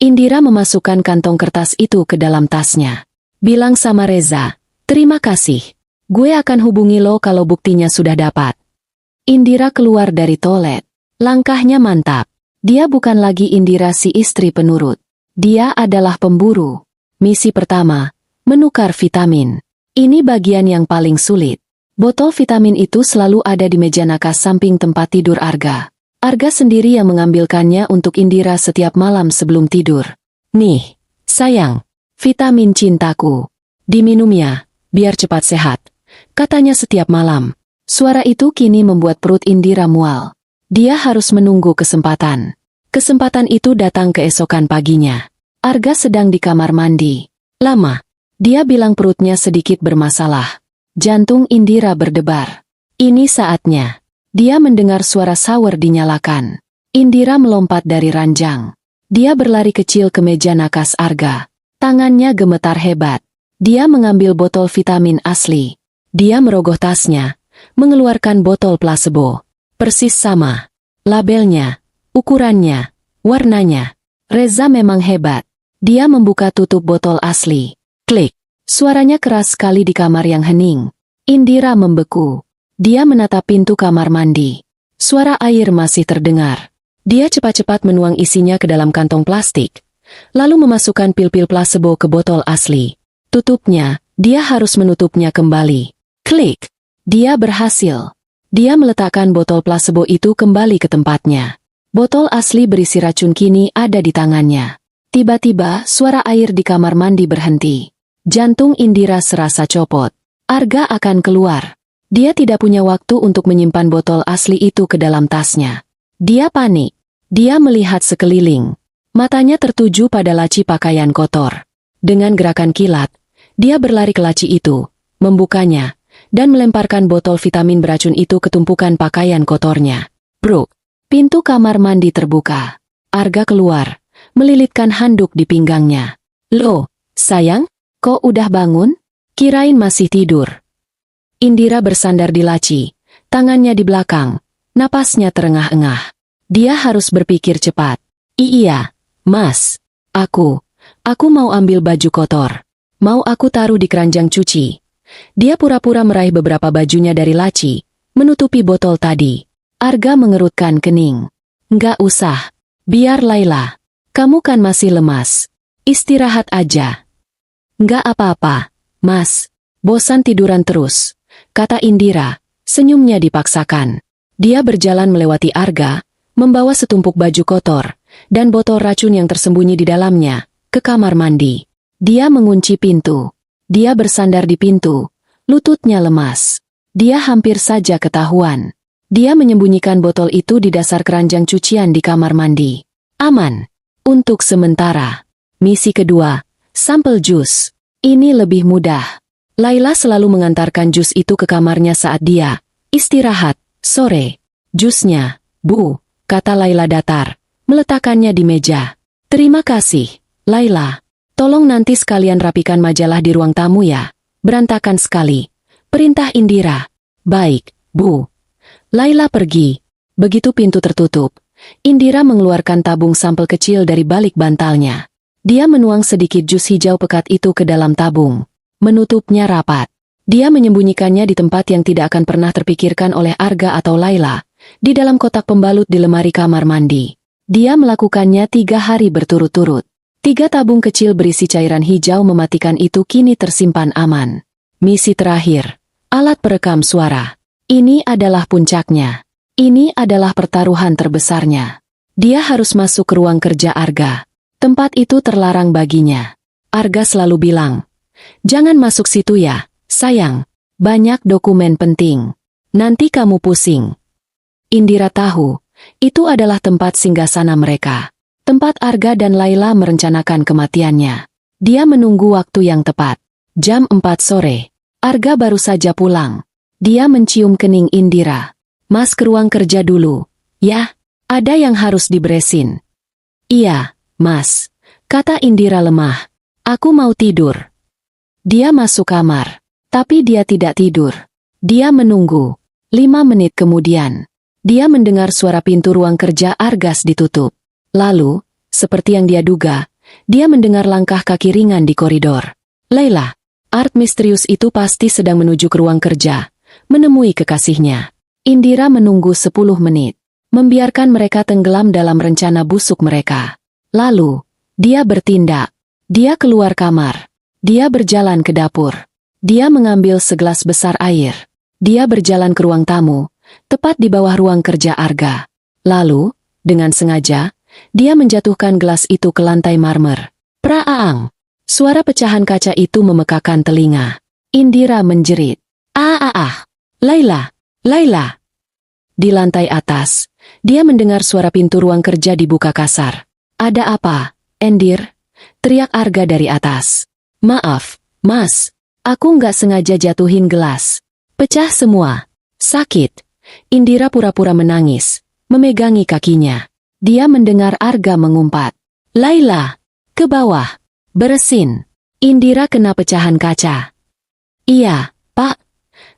Indira memasukkan kantong kertas itu ke dalam tasnya. Bilang sama Reza, terima kasih. Gue akan hubungi lo kalau buktinya sudah dapat. Indira keluar dari toilet. Langkahnya mantap. Dia bukan lagi Indira si istri penurut. Dia adalah pemburu. Misi pertama, menukar vitamin. Ini bagian yang paling sulit. Botol vitamin itu selalu ada di meja nakas samping tempat tidur Arga. Arga sendiri yang mengambilkannya untuk Indira setiap malam sebelum tidur. Nih, sayang, vitamin cintaku. Diminum ya, biar cepat sehat. Katanya setiap malam. Suara itu kini membuat perut Indira mual. Dia harus menunggu kesempatan. Kesempatan itu datang keesokan paginya. Arga sedang di kamar mandi. Lama. Dia bilang perutnya sedikit bermasalah. Jantung Indira berdebar. Ini saatnya. Dia mendengar suara shower dinyalakan. Indira melompat dari ranjang. Dia berlari kecil ke meja nakas Arga. Tangannya gemetar hebat. Dia mengambil botol vitamin asli. Dia merogoh tasnya, mengeluarkan botol plasebo. Persis sama. Labelnya, ukurannya, warnanya. Reza memang hebat. Dia membuka tutup botol asli. Klik. Suaranya keras sekali di kamar yang hening. Indira membeku. Dia menatap pintu kamar mandi. Suara air masih terdengar. Dia cepat-cepat menuang isinya ke dalam kantong plastik, lalu memasukkan pil-pil plasebo ke botol asli. Tutupnya, dia harus menutupnya kembali. Klik. Dia berhasil. Dia meletakkan botol plasebo itu kembali ke tempatnya. Botol asli berisi racun kini ada di tangannya. Tiba-tiba, suara air di kamar mandi berhenti. Jantung Indira serasa copot. Arga akan keluar. Dia tidak punya waktu untuk menyimpan botol asli itu ke dalam tasnya. Dia panik. Dia melihat sekeliling. Matanya tertuju pada laci pakaian kotor. Dengan gerakan kilat, dia berlari ke laci itu, membukanya, dan melemparkan botol vitamin beracun itu ke tumpukan pakaian kotornya. Bruk! Pintu kamar mandi terbuka. Arga keluar, melilitkan handuk di pinggangnya. Loh, sayang, kok udah bangun? Kirain masih tidur. Indira bersandar di laci, tangannya di belakang, napasnya terengah-engah. Dia harus berpikir cepat. Iya, Mas. Aku mau ambil baju kotor. Mau aku taruh di keranjang cuci. Dia pura-pura meraih beberapa bajunya dari laci, menutupi botol tadi. Arga mengerutkan kening. Nggak usah. Biar Laila. Kamu kan masih lemas. Istirahat aja. Nggak apa-apa, Mas. Bosan tiduran terus, kata Indira, senyumnya dipaksakan. Dia berjalan melewati Arga, membawa setumpuk baju kotor, dan botol racun yang tersembunyi di dalamnya, ke kamar mandi. Dia mengunci pintu. Dia bersandar di pintu, lututnya lemas. Dia hampir saja ketahuan. Dia menyembunyikan botol itu di dasar keranjang cucian di kamar mandi. Aman. Untuk sementara. Misi kedua, sampel jus. Ini lebih mudah. Laila selalu mengantarkan jus itu ke kamarnya saat dia istirahat, sore. Jusnya, Bu, kata Laila datar, meletakkannya di meja. Terima kasih, Laila. Tolong nanti sekalian rapikan majalah di ruang tamu ya. Berantakan sekali. Perintah Indira. Baik, Bu. Laila pergi. Begitu pintu tertutup, Indira mengeluarkan tabung sampel kecil dari balik bantalnya. Dia menuang sedikit jus hijau pekat itu ke dalam tabung. Menutupnya rapat. Dia menyembunyikannya di tempat yang tidak akan pernah terpikirkan oleh Arga atau Laila, di dalam kotak pembalut di lemari kamar mandi. Dia melakukannya 3 hari berturut-turut. 3 tabung kecil berisi cairan hijau mematikan itu kini tersimpan aman. Misi terakhir. Alat perekam suara. Ini adalah puncaknya. Ini adalah pertaruhan terbesarnya. Dia harus masuk ke ruang kerja Arga. Tempat itu terlarang baginya. Arga selalu bilang, "Jangan masuk situ ya, sayang. Banyak dokumen penting. Nanti kamu pusing." Indira tahu, itu adalah tempat singgasana mereka. Tempat Arga dan Laila merencanakan kematiannya. Dia menunggu waktu yang tepat. Jam 4 sore. Arga baru saja pulang. Dia mencium kening Indira. "Mas ke ruang kerja dulu. Ya, ada yang harus diberesin." "Iya, Mas," kata Indira lemah. "Aku mau tidur." Dia masuk kamar. Tapi dia tidak tidur. Dia menunggu. 5 menit kemudian, dia mendengar suara pintu ruang kerja Argas ditutup. Lalu, seperti yang dia duga, dia mendengar langkah kaki ringan di koridor. Laila, art misterius itu pasti sedang menuju ke ruang kerja, menemui kekasihnya. Indira menunggu 10 menit, membiarkan mereka tenggelam dalam rencana busuk mereka. Lalu, dia bertindak. Dia keluar kamar. Dia berjalan ke dapur. Dia mengambil segelas besar air. Dia berjalan ke ruang tamu, tepat di bawah ruang kerja Arga. Lalu, dengan sengaja, dia menjatuhkan gelas itu ke lantai marmer. Praang! Suara pecahan kaca itu memekakan telinga. Indira menjerit. "Ah! Laila! Laila!" Di lantai atas, dia mendengar suara pintu ruang kerja dibuka kasar. "Ada apa, Endir?" teriak Arga dari atas. "Maaf, Mas. Aku nggak sengaja jatuhin gelas. Pecah semua. Sakit." Indira pura-pura menangis, memegangi kakinya. Dia mendengar Arga mengumpat. "Laila! Ke bawah! Beresin!" Indira kena pecahan kaca. Iya, Pak.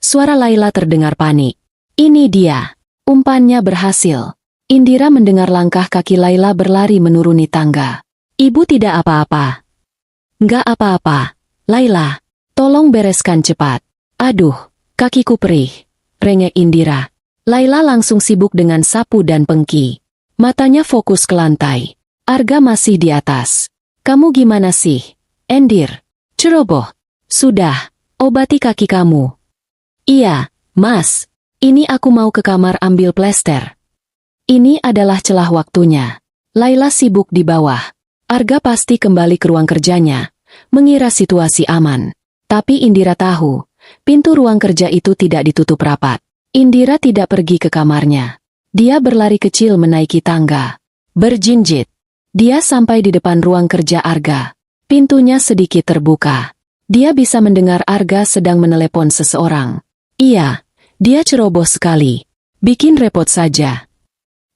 Suara Laila terdengar panik. Ini dia. Umpannya berhasil. Indira mendengar langkah kaki Laila berlari menuruni tangga. Ibu tidak apa-apa. Nggak apa-apa. Laila, tolong bereskan cepat. Aduh, kakiku perih. Rengek Indira. Laila langsung sibuk dengan sapu dan pengki. Matanya fokus ke lantai. Arga masih di atas. Kamu gimana sih? Endir. Ceroboh. Sudah, obati kaki kamu. Iya, Mas. Ini aku mau ke kamar ambil plester. Ini adalah celah waktunya. Laila sibuk di bawah. Arga pasti kembali ke ruang kerjanya, mengira situasi aman. Tapi Indira tahu, pintu ruang kerja itu tidak ditutup rapat. Indira tidak pergi ke kamarnya. Dia berlari kecil menaiki tangga. Berjinjit. Dia sampai di depan ruang kerja Arga. Pintunya sedikit terbuka. Dia bisa mendengar Arga sedang menelepon seseorang. Iya, dia ceroboh sekali. Bikin repot saja.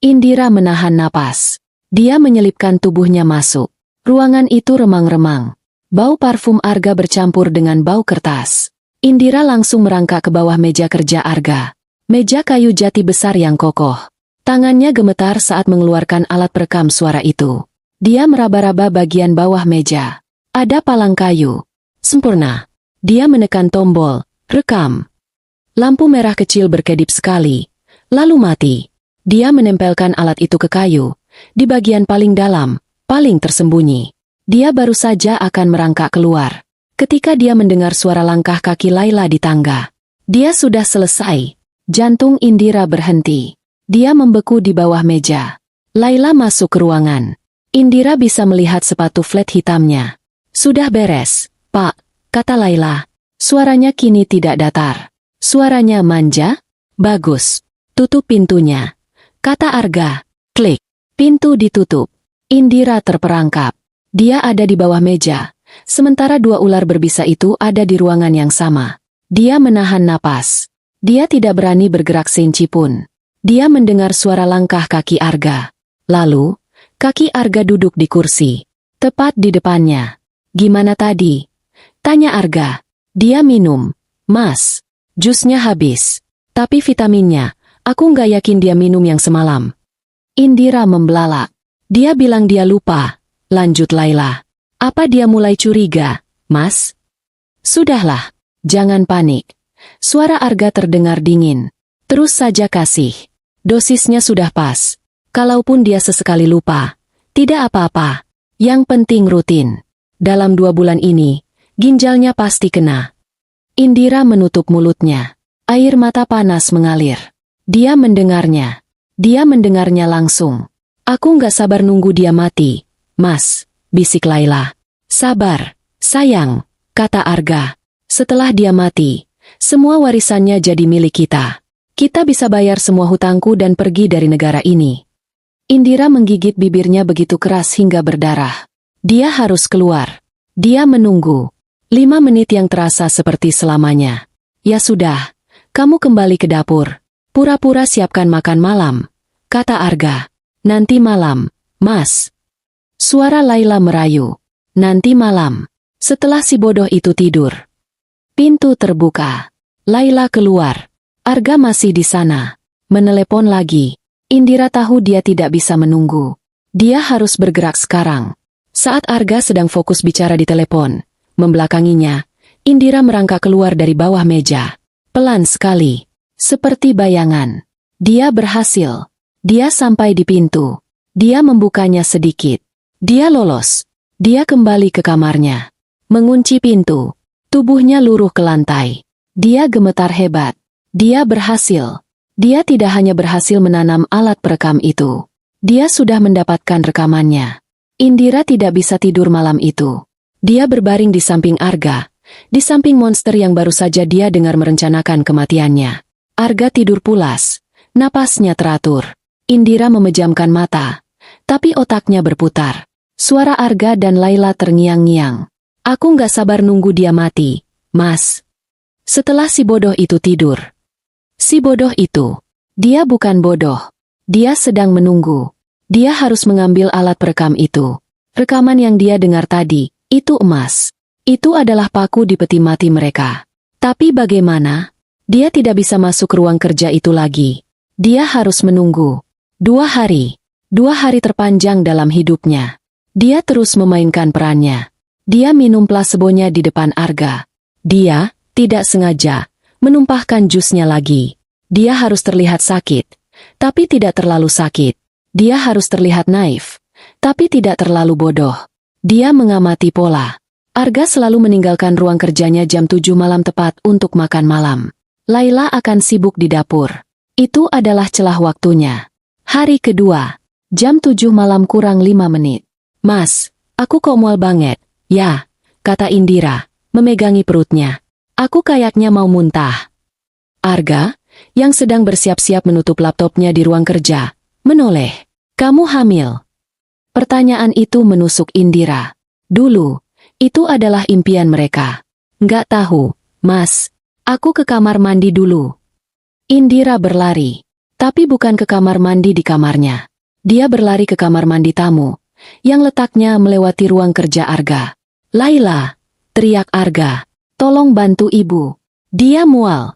Indira menahan napas. Dia menyelipkan tubuhnya masuk. Ruangan itu remang-remang. Bau parfum Arga bercampur dengan bau kertas. Indira langsung merangkak ke bawah meja kerja Arga. Meja kayu jati besar yang kokoh. Tangannya gemetar saat mengeluarkan alat perekam suara itu. Dia meraba-raba bagian bawah meja. Ada palang kayu. Sempurna. Dia menekan tombol, rekam. Lampu merah kecil berkedip sekali. Lalu mati. Dia menempelkan alat itu ke kayu. Di bagian paling dalam, paling tersembunyi. Dia baru saja akan merangkak keluar. Ketika dia mendengar suara langkah kaki Laila di tangga. Dia sudah selesai. Jantung Indira berhenti. Dia membeku di bawah meja. Laila masuk ke ruangan. Indira bisa melihat sepatu flat hitamnya. Sudah beres, Pak, kata Laila. Suaranya kini tidak datar. Suaranya manja? Bagus. Tutup pintunya, kata Arga. Klik. Pintu ditutup. Indira terperangkap. Dia ada di bawah meja. Sementara dua ular berbisa itu ada di ruangan yang sama. Dia menahan napas. Dia tidak berani bergerak seinci pun. Dia mendengar suara langkah kaki Arga. Lalu, kaki Arga duduk di kursi. Tepat di depannya. Gimana tadi? Tanya Arga. Dia minum. Mas, jusnya habis. Tapi vitaminnya, aku nggak yakin dia minum yang semalam. Indira membelalak. Dia bilang dia lupa. Lanjut Laila. Apa dia mulai curiga, Mas? Sudahlah, jangan panik. Suara Arga terdengar dingin. Terus saja kasih. Dosisnya sudah pas. Kalaupun dia sesekali lupa, tidak apa-apa. Yang penting rutin. Dalam 2 bulan ini, ginjalnya pasti kena. Indira menutup mulutnya. Air mata panas mengalir. Dia mendengarnya. Dia mendengarnya langsung. Aku nggak sabar nunggu dia mati, Mas, bisik Laila. Sabar, sayang, kata Arga. Setelah dia mati, semua warisannya jadi milik kita. Kita bisa bayar semua hutangku dan pergi dari negara ini. Indira menggigit bibirnya begitu keras hingga berdarah. Dia harus keluar. Dia menunggu. 5 menit yang terasa seperti selamanya. Ya sudah, kamu kembali ke dapur. Pura-pura siapkan makan malam, kata Arga. Nanti malam, Mas. Suara Laila merayu. Nanti malam, setelah si bodoh itu tidur. Pintu terbuka. Laila keluar. Arga masih di sana. Menelepon lagi. Indira tahu dia tidak bisa menunggu. Dia harus bergerak sekarang. Saat Arga sedang fokus bicara di telepon, membelakanginya, Indira merangkak keluar dari bawah meja. Pelan sekali. Seperti bayangan. Dia berhasil. Dia sampai di pintu. Dia membukanya sedikit. Dia lolos. Dia kembali ke kamarnya. Mengunci pintu. Tubuhnya luruh ke lantai. Dia gemetar hebat. Dia berhasil. Dia tidak hanya berhasil menanam alat perekam itu. Dia sudah mendapatkan rekamannya. Indira tidak bisa tidur malam itu. Dia berbaring di samping Arga. Di samping monster yang baru saja dia dengar merencanakan kematiannya. Arga tidur pulas. Napasnya teratur. Indira memejamkan mata. Tapi otaknya berputar. Suara Arga dan Laila terngiang-ngiang. Aku nggak sabar nunggu dia mati, Mas. Setelah si bodoh itu tidur. Si bodoh itu. Dia bukan bodoh. Dia sedang menunggu. Dia harus mengambil alat perekam itu. Rekaman yang dia dengar tadi, itu emas. Itu adalah paku di peti mati mereka. Tapi bagaimana? Dia tidak bisa masuk ruang kerja itu lagi. Dia harus menunggu. 2 hari. 2 hari terpanjang dalam hidupnya. Dia terus memainkan perannya. Dia minum plasebonya di depan Arga. Dia, tidak sengaja, menumpahkan jusnya lagi. Dia harus terlihat sakit, tapi tidak terlalu sakit. Dia harus terlihat naif, tapi tidak terlalu bodoh. Dia mengamati pola. Arga selalu meninggalkan ruang kerjanya jam 7 malam tepat untuk makan malam. Laila akan sibuk di dapur. Itu adalah celah waktunya. Hari kedua, jam 7 malam kurang 5 menit. Mas, aku kok mual banget. Ya, kata Indira, memegangi perutnya. Aku kayaknya mau muntah. Arga, yang sedang bersiap-siap menutup laptopnya di ruang kerja, menoleh. Kamu hamil? Pertanyaan itu menusuk Indira. Dulu, itu adalah impian mereka. Nggak tahu, Mas. Aku ke kamar mandi dulu. Indira berlari. Tapi bukan ke kamar mandi di kamarnya. Dia berlari ke kamar mandi tamu, yang letaknya melewati ruang kerja Arga. Laila, teriak Arga. Tolong bantu ibu. Dia mual.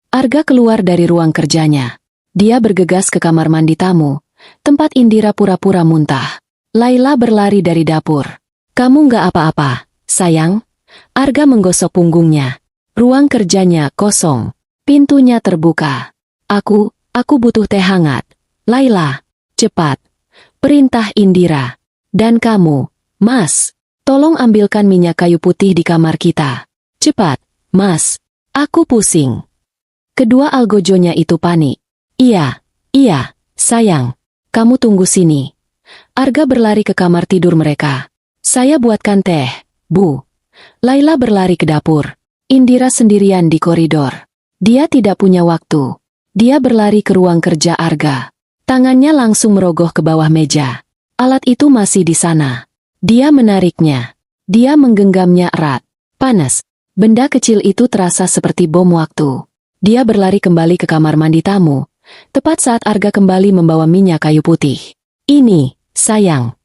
Arga keluar dari ruang kerjanya. Dia bergegas ke kamar mandi tamu, tempat Indira pura-pura muntah. Laila berlari dari dapur. Kamu nggak apa-apa, sayang? Arga menggosok punggungnya. Ruang kerjanya kosong. Pintunya terbuka. Aku butuh teh hangat. Laila, cepat. Perintah Indira. Dan kamu, Mas, tolong ambilkan minyak kayu putih di kamar kita. Cepat, Mas. Aku pusing. Kedua algojonya itu panik. Iya, sayang. Kamu tunggu sini. Arga berlari ke kamar tidur mereka. Saya buatkan teh, Bu. Laila berlari ke dapur. Indira sendirian di koridor. Dia tidak punya waktu. Dia berlari ke ruang kerja Arga. Tangannya langsung merogoh ke bawah meja. Alat itu masih di sana. Dia menariknya. Dia menggenggamnya erat. Panas. Benda kecil itu terasa seperti bom waktu. Dia berlari kembali ke kamar mandi tamu, tepat saat Arga kembali membawa minyak kayu putih. Ini, sayang.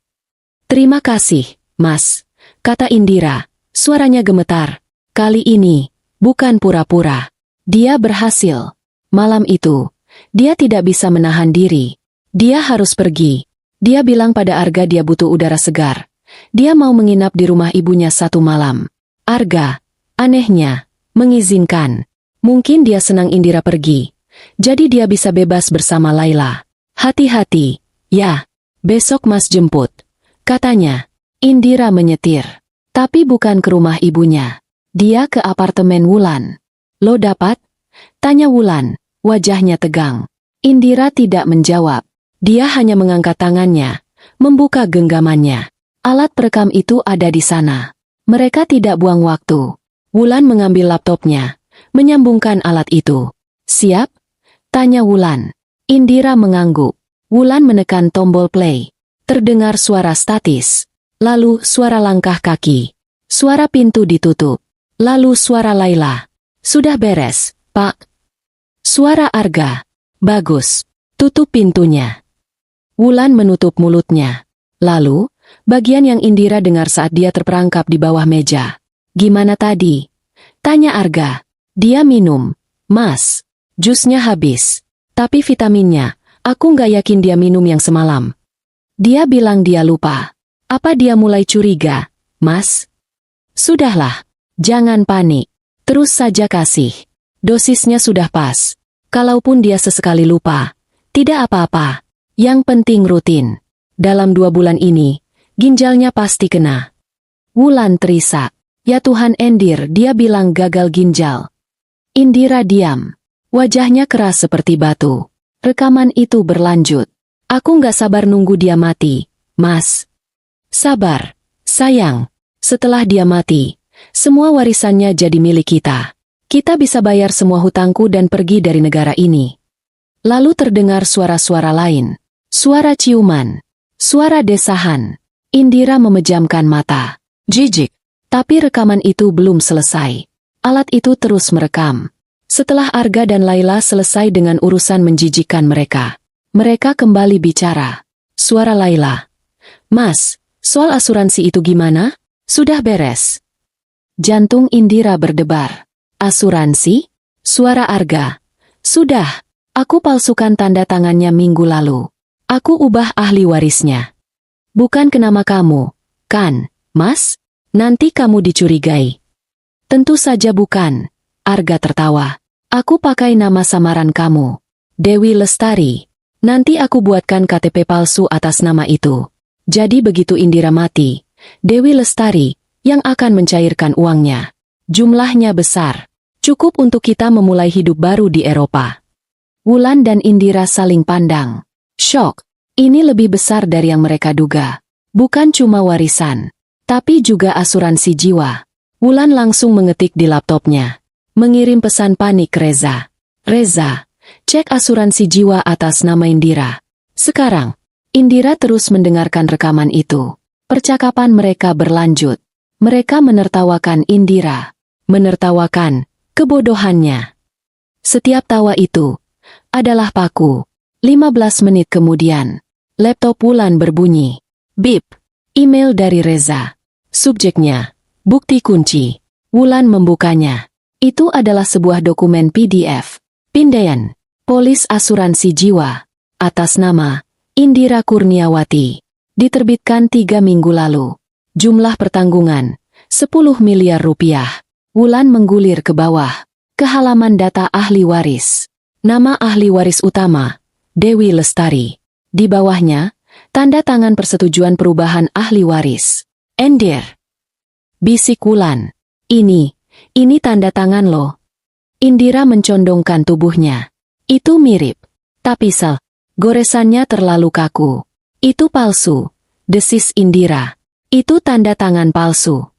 Terima kasih, Mas, kata Indira. Suaranya gemetar. Kali ini, bukan pura-pura. Dia berhasil. Malam itu, dia tidak bisa menahan diri. Dia harus pergi. Dia bilang pada Arga dia butuh udara segar. Dia mau menginap di rumah ibunya 1 malam. Arga, anehnya, mengizinkan. Mungkin dia senang Indira pergi. Jadi dia bisa bebas bersama Laila. Hati-hati, ya. Besok Mas jemput. Katanya. Indira menyetir. Tapi bukan ke rumah ibunya. Dia ke apartemen Wulan. Lo dapat? Tanya Wulan. Wajahnya tegang. Indira tidak menjawab. Dia hanya mengangkat tangannya, membuka genggamannya. Alat perekam itu ada di sana. Mereka tidak buang waktu. Wulan mengambil laptopnya, menyambungkan alat itu. Siap? Tanya Wulan. Indira mengangguk. Wulan menekan tombol play. Terdengar suara statis. Lalu suara langkah kaki. Suara pintu ditutup. Lalu suara Laila. Sudah beres, Pak. Suara Arga. Bagus. Tutup pintunya. Wulan menutup mulutnya. Lalu, bagian yang Indira dengar saat dia terperangkap di bawah meja. Gimana tadi? Tanya Arga. Dia minum. Mas, jusnya habis. Tapi vitaminnya, aku nggak yakin dia minum yang semalam. Dia bilang dia lupa. Apa dia mulai curiga, Mas? Sudahlah, jangan panik. Terus saja kasih. Dosisnya sudah pas. Kalaupun dia sesekali lupa, tidak apa-apa. Yang penting rutin. Dalam 2 bulan ini, ginjalnya pasti kena. Wulan terisak. Ya Tuhan Endir, dia bilang gagal ginjal. Indira diam. Wajahnya keras seperti batu. Rekaman itu berlanjut. Aku nggak sabar nunggu dia mati, Mas. Sabar, sayang. Setelah dia mati, semua warisannya jadi milik kita. Kita bisa bayar semua hutangku dan pergi dari negara ini. Lalu terdengar suara-suara lain. Suara ciuman. Suara desahan. Indira memejamkan mata. Jijik. Tapi rekaman itu belum selesai. Alat itu terus merekam. Setelah Arga dan Laila selesai dengan urusan menjijikkan mereka, mereka kembali bicara. Suara Laila. Mas, soal asuransi itu gimana? Sudah beres. Jantung Indira berdebar. Asuransi? Suara Arga. Sudah, aku palsukan tanda tangannya minggu lalu. Aku ubah ahli warisnya. Bukan ke nama kamu, kan, Mas? Nanti kamu dicurigai. Tentu saja bukan. Arga tertawa. Aku pakai nama samaran kamu. Dewi Lestari. Nanti aku buatkan KTP palsu atas nama itu. Jadi begitu Indira mati, Dewi Lestari yang akan mencairkan uangnya. Jumlahnya besar. Cukup untuk kita memulai hidup baru di Eropa. Wulan dan Indira saling pandang. Syok. Ini lebih besar dari yang mereka duga. Bukan cuma warisan, tapi juga asuransi jiwa. Wulan langsung mengetik di laptopnya. Mengirim pesan panik ke Reza. Reza, cek asuransi jiwa atas nama Indira. Sekarang, Indira terus mendengarkan rekaman itu. Percakapan mereka berlanjut. Mereka menertawakan Indira. Menertawakan kebodohannya. Setiap tawa itu adalah paku. 15 menit kemudian, laptop Wulan berbunyi. Bip. Email dari Reza. Subjeknya, bukti kunci. Wulan membukanya. Itu adalah sebuah dokumen PDF. Pindaian, polis asuransi jiwa. Atas nama Indira Kurniawati. Diterbitkan 3 minggu lalu. Jumlah pertanggungan, 10 miliar rupiah. Wulan menggulir ke bawah. Ke halaman data ahli waris. Nama ahli waris utama, Dewi Lestari. Di bawahnya, tanda tangan persetujuan perubahan ahli waris. Endir. Bisik Wulan. Ini tanda tangan lo. Indira mencondongkan tubuhnya. Itu mirip. Tapi goresannya terlalu kaku. Itu palsu. Desis Indira. Itu tanda tangan palsu.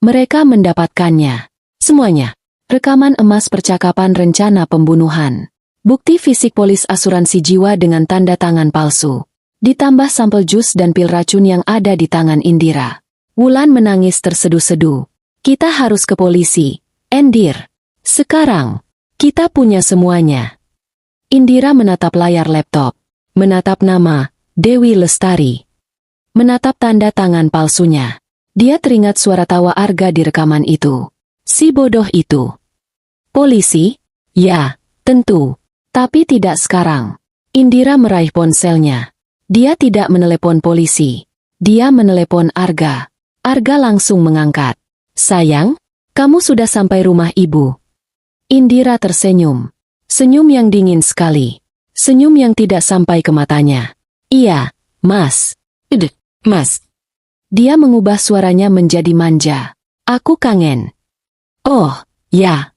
Mereka mendapatkannya. Semuanya. Rekaman emas percakapan rencana pembunuhan. Bukti fisik polis asuransi jiwa dengan tanda tangan palsu. Ditambah sampel jus dan pil racun yang ada di tangan Indira. Wulan menangis terseduh-seduh. Kita harus ke polisi, Endir. Sekarang, kita punya semuanya. Indira menatap layar laptop. Menatap nama, Dewi Lestari. Menatap tanda tangan palsunya. Dia teringat suara tawa Arga di rekaman itu. Si bodoh itu. Polisi? Ya, tentu. Tapi tidak sekarang. Indira meraih ponselnya. Dia tidak menelepon polisi. Dia menelepon Arga. Arga langsung mengangkat. Sayang, kamu sudah sampai rumah ibu. Indira tersenyum. Senyum yang dingin sekali. Senyum yang tidak sampai ke matanya. Iya, Mas. Mas. Dia mengubah suaranya menjadi manja. Aku kangen. Oh, ya.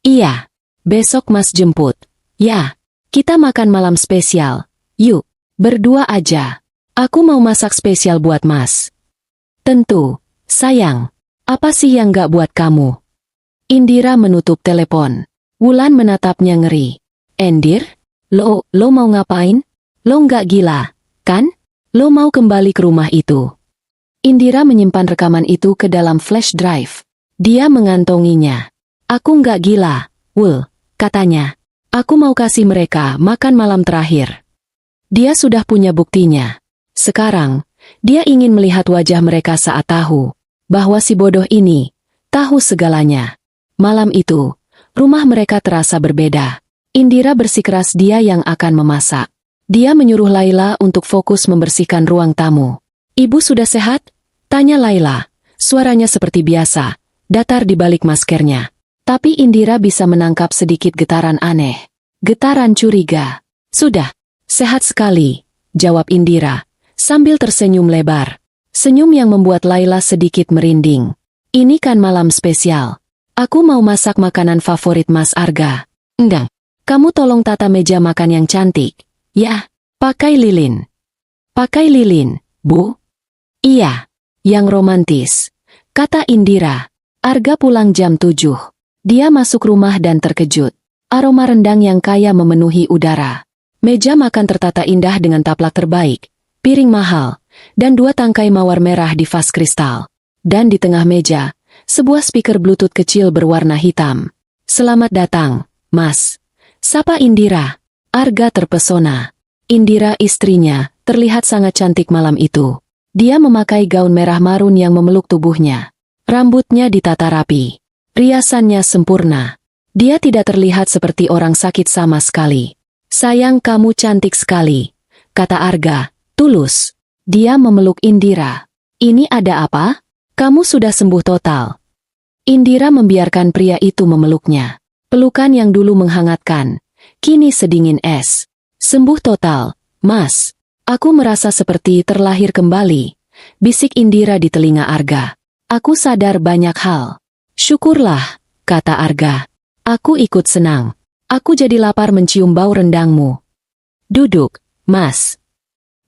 Iya. Besok Mas jemput. Ya. Kita makan malam spesial. Yuk, berdua aja. Aku mau masak spesial buat Mas. Tentu. Sayang. Apa sih yang gak buat kamu? Indira menutup telepon. Wulan menatapnya ngeri. Endir? Lo mau ngapain? Lo nggak gila, kan? Lo mau kembali ke rumah itu. Indira menyimpan rekaman itu ke dalam flash drive. Dia mengantonginya. Aku nggak gila, Wul, katanya. Aku mau kasih mereka makan malam terakhir. Dia sudah punya buktinya. Sekarang, dia ingin melihat wajah mereka saat tahu bahwa si bodoh ini tahu segalanya. Malam itu, rumah mereka terasa berbeda. Indira bersikeras dia yang akan memasak. Dia menyuruh Laila untuk fokus membersihkan ruang tamu. Ibu sudah sehat? Tanya Laila. Suaranya seperti biasa, datar di balik maskernya. Tapi Indira bisa menangkap sedikit getaran aneh. Getaran curiga. Sudah, sehat sekali, jawab Indira, sambil tersenyum lebar. Senyum yang membuat Laila sedikit merinding. Ini kan malam spesial. Aku mau masak makanan favorit Mas Arga. Enggak. Kamu tolong tata meja makan yang cantik. Ya, pakai lilin. Pakai lilin, Bu? Iya, yang romantis, kata Indira. Arga pulang jam 7. Dia masuk rumah dan terkejut. Aroma rendang yang kaya memenuhi udara. Meja makan tertata indah dengan taplak terbaik, piring mahal, dan 2 tangkai mawar merah di vas kristal. Dan di tengah meja, sebuah speaker Bluetooth kecil berwarna hitam. Selamat datang, Mas. Sapa Indira. Arga terpesona. Indira istrinya, terlihat sangat cantik malam itu. Dia memakai gaun merah marun yang memeluk tubuhnya. Rambutnya ditata rapi. Riasannya sempurna. Dia tidak terlihat seperti orang sakit sama sekali. "Sayang, kamu cantik sekali," kata Arga, tulus. Dia memeluk Indira. "Ini ada apa? Kamu sudah sembuh total." Indira membiarkan pria itu memeluknya. Pelukan yang dulu menghangatkan, kini sedingin es. "Sembuh total, Mas. Aku merasa seperti terlahir kembali," bisik Indira di telinga Arga. "Aku sadar banyak hal." "Syukurlah," kata Arga. "Aku ikut senang. Aku jadi lapar mencium bau rendangmu." "Duduk, Mas."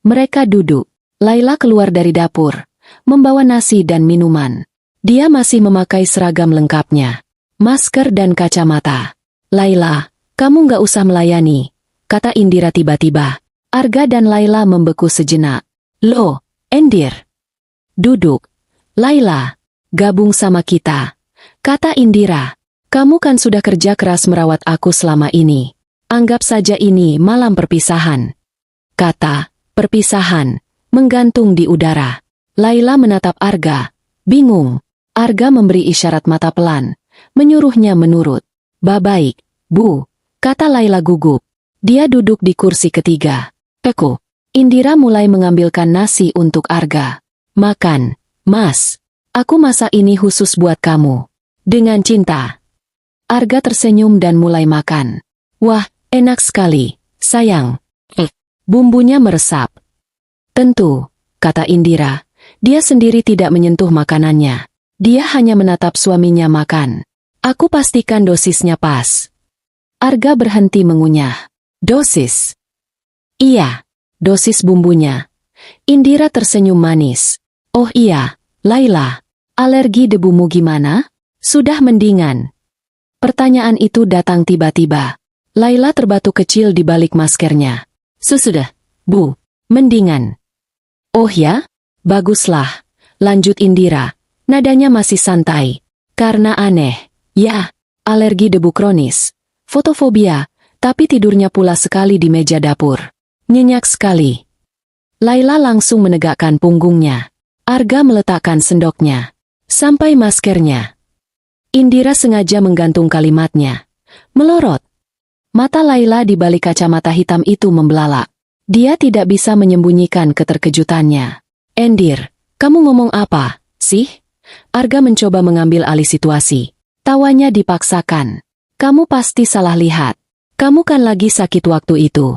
Mereka duduk. Laila keluar dari dapur, membawa nasi dan minuman. Dia masih memakai seragam lengkapnya, masker dan kacamata. "Laila, kamu nggak usah melayani," kata Indira tiba-tiba. Arga dan Laila membeku sejenak. "Loh, Endir. Duduk. Laila, gabung sama kita," kata Indira. "Kamu kan sudah kerja keras merawat aku selama ini. Anggap saja ini malam perpisahan." Kata perpisahan menggantung di udara. Laila menatap Arga, bingung. Arga memberi isyarat mata pelan, menyuruhnya menurut. "Baik, Bu," kata Laila gugup. Dia duduk di kursi ketiga. "Peku." Indira mulai mengambilkan nasi untuk Arga. "Makan, Mas. Aku masak ini khusus buat kamu. Dengan cinta." Arga tersenyum dan mulai makan. "Wah, enak sekali, sayang. Bumbunya meresap." "Tentu," kata Indira. Dia sendiri tidak menyentuh makanannya. Dia hanya menatap suaminya makan. "Aku pastikan dosisnya pas." Arga berhenti mengunyah. "Dosis?" "Iya, dosis bumbunya." Indira tersenyum manis. "Oh iya, Laila, alergi debumu gimana? Sudah mendingan?" Pertanyaan itu datang tiba-tiba. Laila terbatuk kecil di balik maskernya. "Sudah, Bu, mendingan." "Oh ya? Baguslah," lanjut Indira. Nadanya masih santai. "Karena aneh, ya, alergi debu kronis, fotofobia, tapi tidurnya pula sekali di meja dapur. Nyenyak sekali." Laila langsung menegakkan punggungnya. Arga meletakkan sendoknya. "Sampai maskernya." Indira sengaja menggantung kalimatnya. Melorot. Mata Laila di balik kacamata hitam itu membelalak. Dia tidak bisa menyembunyikan keterkejutannya. "Endir, kamu ngomong apa, sih?" Arga mencoba mengambil alih situasi. Tawanya dipaksakan. "Kamu pasti salah lihat. Kamu kan lagi sakit waktu itu."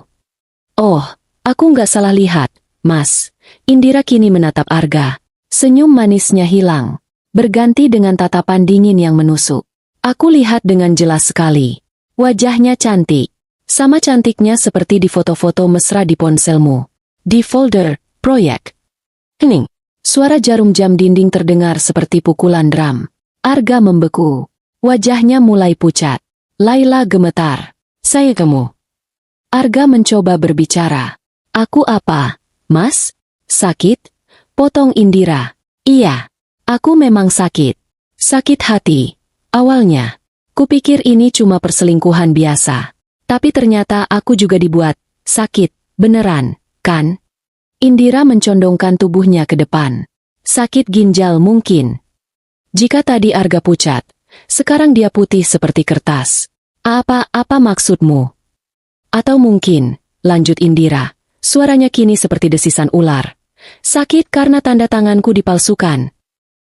"Oh, aku nggak salah lihat, Mas." Indira kini menatap Arga. Senyum manisnya hilang, berganti dengan tatapan dingin yang menusuk. "Aku lihat dengan jelas sekali. Wajahnya cantik. Sama cantiknya seperti di foto-foto mesra di ponselmu. Di folder, proyek." "Hening." Suara jarum jam dinding terdengar seperti pukulan drum. Arga membeku. Wajahnya mulai pucat. Laila gemetar. "Saya kamu." Arga mencoba berbicara. "Aku apa, Mas? Sakit?" Potong Indira. "Iya, aku memang sakit. Sakit hati. Awalnya, kupikir ini cuma perselingkuhan biasa. Tapi ternyata aku juga dibuat sakit, beneran, kan?" Indira mencondongkan tubuhnya ke depan. "Sakit ginjal mungkin." Jika tadi Arga pucat, sekarang dia putih seperti kertas. Apa maksudmu?" "Atau mungkin," lanjut Indira, suaranya kini seperti desisan ular. "Sakit karena tanda tanganku dipalsukan."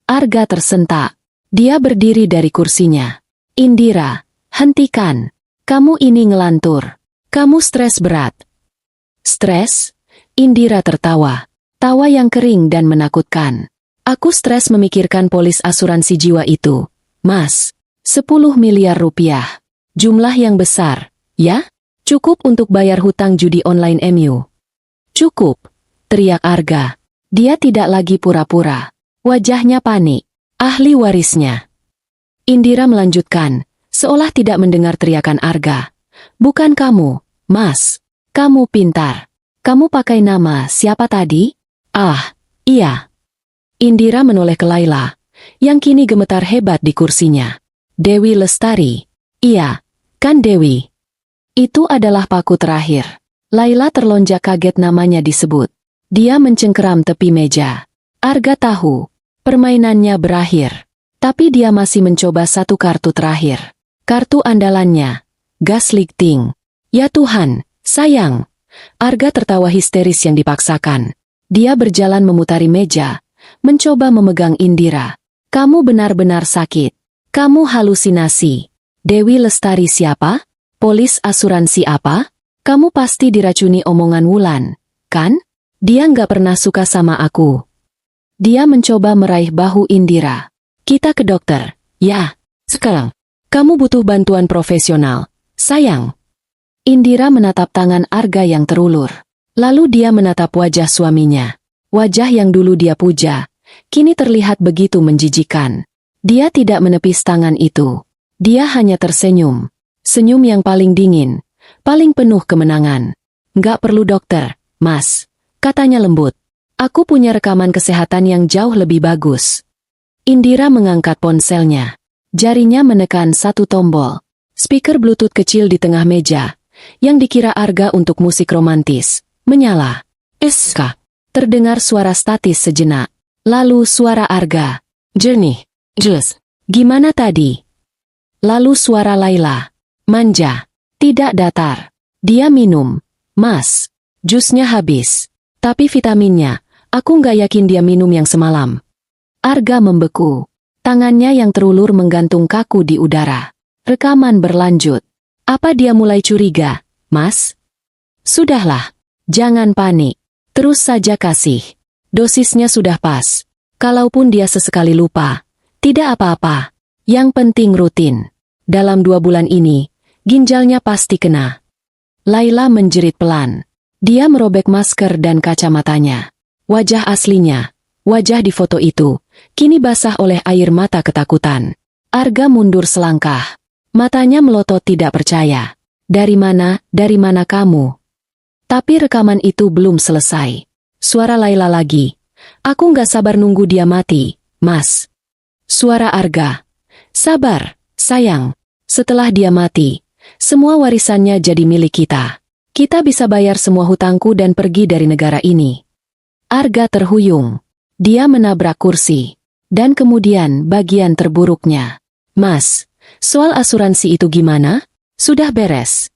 Arga tersentak. Dia berdiri dari kursinya. "Indira, hentikan. Kamu ini ngelantur. Kamu stres berat." "Stres?" Indira tertawa. Tawa yang kering dan menakutkan. "Aku stres memikirkan polis asuransi jiwa itu, Mas. 10 miliar rupiah. Jumlah yang besar, ya? Cukup untuk bayar hutang judi online MU." "Cukup," teriak Arga. Dia tidak lagi pura-pura. Wajahnya panik. "Ahli warisnya." Indira melanjutkan, seolah tidak mendengar teriakan Arga. "Bukan kamu, Mas. Kamu pintar. Kamu pakai nama siapa tadi?" "Ah, iya." Indira menoleh ke Laila, yang kini gemetar hebat di kursinya. "Dewi Lestari." "Iya, kan Dewi. Itu adalah paku terakhir." Laila terlonjak kaget namanya disebut. Dia mencengkeram tepi meja. Arga tahu, permainannya berakhir. Tapi dia masih mencoba satu kartu terakhir. Kartu andalannya. Gaslighting. Ya Tuhan, sayang. Arga tertawa histeris yang dipaksakan. Dia berjalan memutari meja, mencoba memegang Indira. Kamu benar-benar sakit. Kamu halusinasi. Dewi Lestari siapa? Polis asuransi apa? Kamu pasti diracuni omongan Wulan, kan? Dia nggak pernah suka sama aku. Dia mencoba meraih bahu Indira. Kita ke dokter. Ya, sekarang. Kamu butuh bantuan profesional, sayang. Indira menatap tangan Arga yang terulur. Lalu dia menatap wajah suaminya. Wajah yang dulu dia puja, kini terlihat begitu menjijikan. Dia tidak menepis tangan itu. Dia hanya tersenyum. Senyum yang paling dingin, paling penuh kemenangan. Nggak perlu dokter, Mas, katanya lembut. Aku punya rekaman kesehatan yang jauh lebih bagus. Indira mengangkat ponselnya. Jarinya menekan satu tombol. Speaker Bluetooth kecil di tengah meja, yang dikira Arga untuk musik romantis, menyala. SK. Terdengar suara statis sejenak. Lalu suara Arga. Jernih. Jelas. Gimana tadi? Lalu suara Laila. Manja. Tidak datar. Dia minum. Mas. Jusnya habis. Tapi vitaminnya, aku nggak yakin dia minum yang semalam. Arga membeku. Tangannya yang terulur menggantung kaku di udara. Rekaman berlanjut. Apa dia mulai curiga, Mas? Sudahlah. Jangan panik. Terus saja kasih. Dosisnya sudah pas. Kalaupun dia sesekali lupa, tidak apa-apa. Yang penting rutin. Dalam 2 bulan ini, ginjalnya pasti kena. Laila menjerit pelan. Dia merobek masker dan kacamatanya. Wajah aslinya, wajah di foto itu, kini basah oleh air mata ketakutan. Arga mundur selangkah. Matanya melotot tidak percaya. Dari mana kamu? Tapi rekaman itu belum selesai. Suara Laila lagi. Aku nggak sabar nunggu dia mati, Mas. Suara Arga. Sabar, sayang. Setelah dia mati, semua warisannya jadi milik kita. Kita bisa bayar semua hutangku dan pergi dari negara ini. Arga terhuyung. Dia menabrak kursi. Dan kemudian bagian terburuknya. Mas, soal asuransi itu gimana? Sudah beres?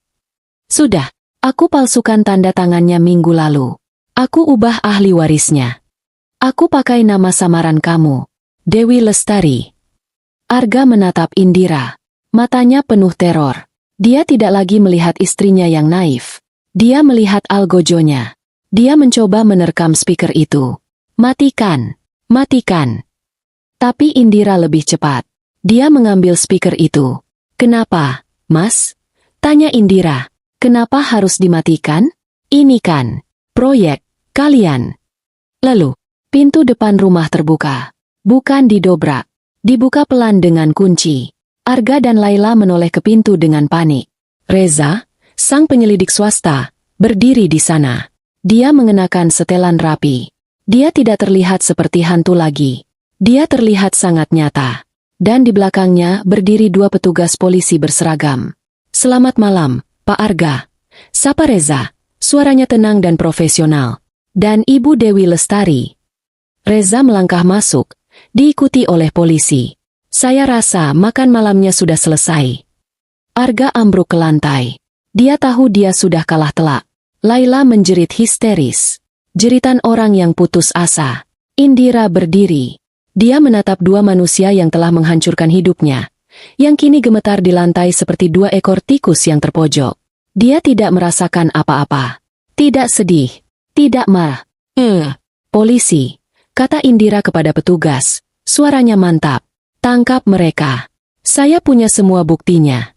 Sudah. Aku palsukan tanda tangannya minggu lalu. Aku ubah ahli warisnya. Aku pakai nama samaran kamu. Dewi Lestari. Arga menatap Indira. Matanya penuh teror. Dia tidak lagi melihat istrinya yang naif. Dia melihat algojonya. Dia mencoba menerkam speaker itu. Matikan. Matikan. Tapi Indira lebih cepat. Dia mengambil speaker itu. Kenapa, Mas? Tanya Indira. Kenapa harus dimatikan? Ini kan proyek kalian. Lalu, pintu depan rumah terbuka. Bukan didobrak. Dibuka pelan dengan kunci. Arga dan Laila menoleh ke pintu dengan panik. Reza, sang penyelidik swasta, berdiri di sana. Dia mengenakan setelan rapi. Dia tidak terlihat seperti hantu lagi. Dia terlihat sangat nyata. Dan di belakangnya berdiri 2 petugas polisi berseragam. Selamat malam, Pak Arga. Sapa Reza. Suaranya tenang dan profesional. Dan Ibu Dewi Lestari. Reza melangkah masuk, diikuti oleh polisi. Saya rasa makan malamnya sudah selesai. Arga ambruk ke lantai. Dia tahu dia sudah kalah telak. Laila menjerit histeris. Jeritan orang yang putus asa. Indira berdiri. Dia menatap 2 manusia yang telah menghancurkan hidupnya, yang kini gemetar di lantai seperti 2 ekor tikus yang terpojok. Dia tidak merasakan apa-apa. Tidak sedih. Tidak marah. Polisi, kata Indira kepada petugas. Suaranya mantap. Tangkap mereka. Saya punya semua buktinya.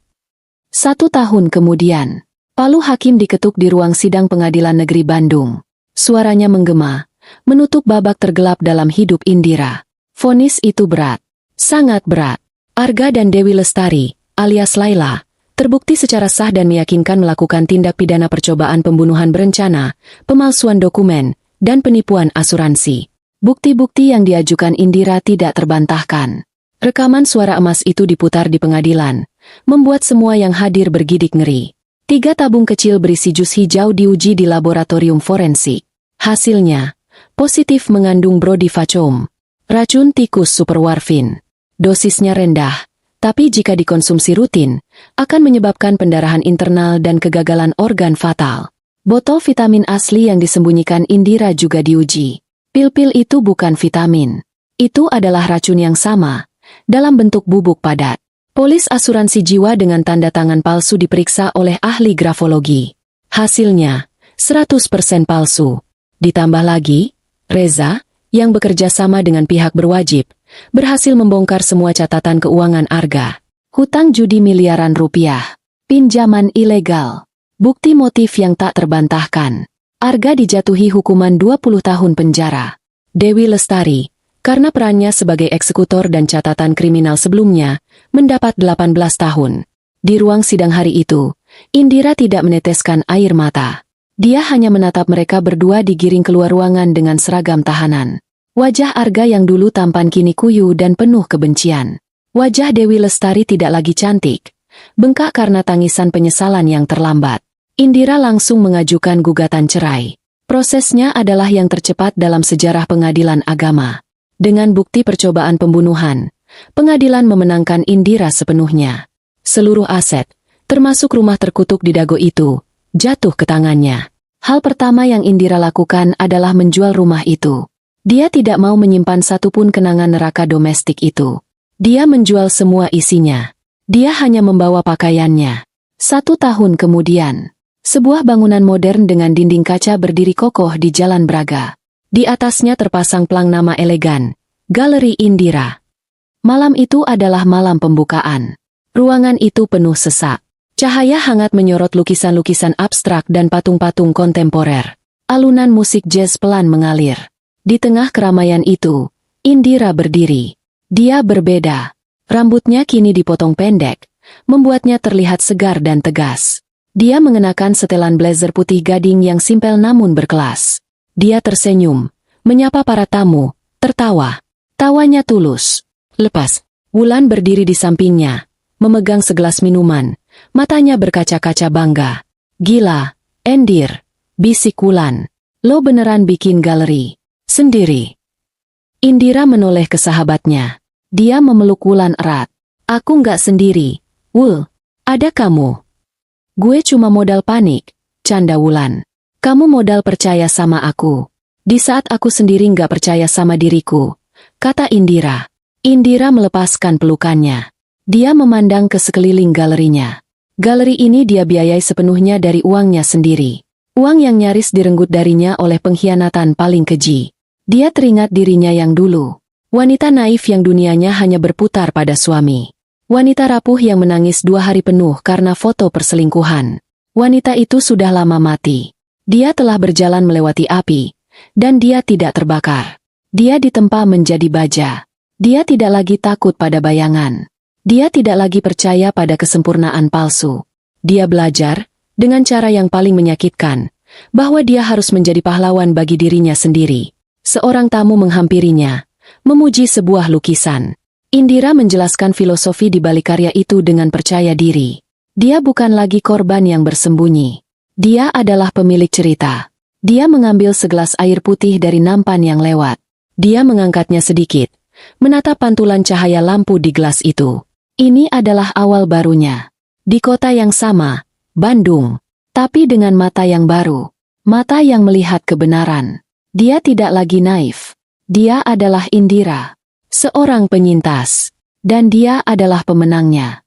1 tahun kemudian, palu hakim diketuk di ruang sidang Pengadilan Negeri Bandung. Suaranya menggema, menutup babak tergelap dalam hidup Indira. Vonis itu berat. Sangat berat. Arga dan Dewi Lestari, alias Laila, terbukti secara sah dan meyakinkan melakukan tindak pidana percobaan pembunuhan berencana, pemalsuan dokumen, dan penipuan asuransi. Bukti-bukti yang diajukan Indira tidak terbantahkan. Rekaman suara emas itu diputar di pengadilan, membuat semua yang hadir bergidik ngeri. 3 tabung kecil berisi jus hijau diuji di laboratorium forensik. Hasilnya, positif mengandung brodifacoum, racun tikus superwarfin. Dosisnya rendah, tapi jika dikonsumsi rutin, akan menyebabkan pendarahan internal dan kegagalan organ fatal. Botol vitamin asli yang disembunyikan Indira juga diuji. Pil-pil itu bukan vitamin. Itu adalah racun yang sama, dalam bentuk bubuk padat. Polis asuransi jiwa dengan tanda tangan palsu diperiksa oleh ahli grafologi. Hasilnya, 100% palsu. Ditambah lagi, Reza, yang bekerja sama dengan pihak berwajib, berhasil membongkar semua catatan keuangan Arga. Hutang judi miliaran rupiah. Pinjaman ilegal. Bukti motif yang tak terbantahkan. Arga dijatuhi hukuman 20 tahun penjara. Dewi Lestari, karena perannya sebagai eksekutor dan catatan kriminal sebelumnya, mendapat 18 tahun. Di ruang sidang hari itu, Indira tidak meneteskan air mata. Dia hanya menatap mereka berdua digiring keluar ruangan dengan seragam tahanan. Wajah Arga yang dulu tampan kini kuyu dan penuh kebencian. Wajah Dewi Lestari tidak lagi cantik, bengkak karena tangisan penyesalan yang terlambat. Indira langsung mengajukan gugatan cerai. Prosesnya adalah yang tercepat dalam sejarah pengadilan agama. Dengan bukti percobaan pembunuhan, pengadilan memenangkan Indira sepenuhnya. Seluruh aset, termasuk rumah terkutuk di Dago itu, jatuh ke tangannya. Hal pertama yang Indira lakukan adalah menjual rumah itu. Dia tidak mau menyimpan satupun kenangan neraka domestik itu. Dia menjual semua isinya. Dia hanya membawa pakaiannya. 1 tahun kemudian, sebuah bangunan modern dengan dinding kaca berdiri kokoh di Jalan Braga. Di atasnya terpasang pelang nama elegan, Galeri Indira. Malam itu adalah malam pembukaan. Ruangan itu penuh sesak. Cahaya hangat menyorot lukisan-lukisan abstrak dan patung-patung kontemporer. Alunan musik jazz pelan mengalir. Di tengah keramaian itu, Indira berdiri. Dia berbeda. Rambutnya kini dipotong pendek, membuatnya terlihat segar dan tegas. Dia mengenakan setelan blazer putih gading yang simpel namun berkelas. Dia tersenyum, menyapa para tamu, tertawa. Tawanya tulus. Lepas, Wulan berdiri di sampingnya, memegang segelas minuman, matanya berkaca-kaca bangga. Gila, Endir, bisik Wulan. Lo beneran bikin galeri sendiri. Indira menoleh ke sahabatnya. Dia memeluk Wulan erat. Aku nggak sendiri, Wul. Ada kamu. Gue cuma modal panik, canda Wulan. Kamu modal percaya sama aku. Di saat aku sendiri nggak percaya sama diriku, kata Indira. Indira melepaskan pelukannya. Dia memandang ke sekeliling galerinya. Galeri ini dia biayai sepenuhnya dari uangnya sendiri. Uang yang nyaris direnggut darinya oleh pengkhianatan paling keji. Dia teringat dirinya yang dulu. Wanita naif yang dunianya hanya berputar pada suami. Wanita rapuh yang menangis 2 hari penuh karena foto perselingkuhan. Wanita itu sudah lama mati. Dia telah berjalan melewati api, dan dia tidak terbakar. Dia ditempa menjadi baja. Dia tidak lagi takut pada bayangan. Dia tidak lagi percaya pada kesempurnaan palsu. Dia belajar, dengan cara yang paling menyakitkan, bahwa dia harus menjadi pahlawan bagi dirinya sendiri. Seorang tamu menghampirinya, memuji sebuah lukisan. Indira menjelaskan filosofi di balik karya itu dengan percaya diri. Dia bukan lagi korban yang bersembunyi. Dia adalah pemilik cerita. Dia mengambil segelas air putih dari nampan yang lewat. Dia mengangkatnya sedikit, menatap pantulan cahaya lampu di gelas itu. Ini adalah awal barunya. Di kota yang sama, Bandung, tapi dengan mata yang baru. Mata yang melihat kebenaran. Dia tidak lagi naif. Dia adalah Indira, seorang penyintas, dan dia adalah pemenangnya.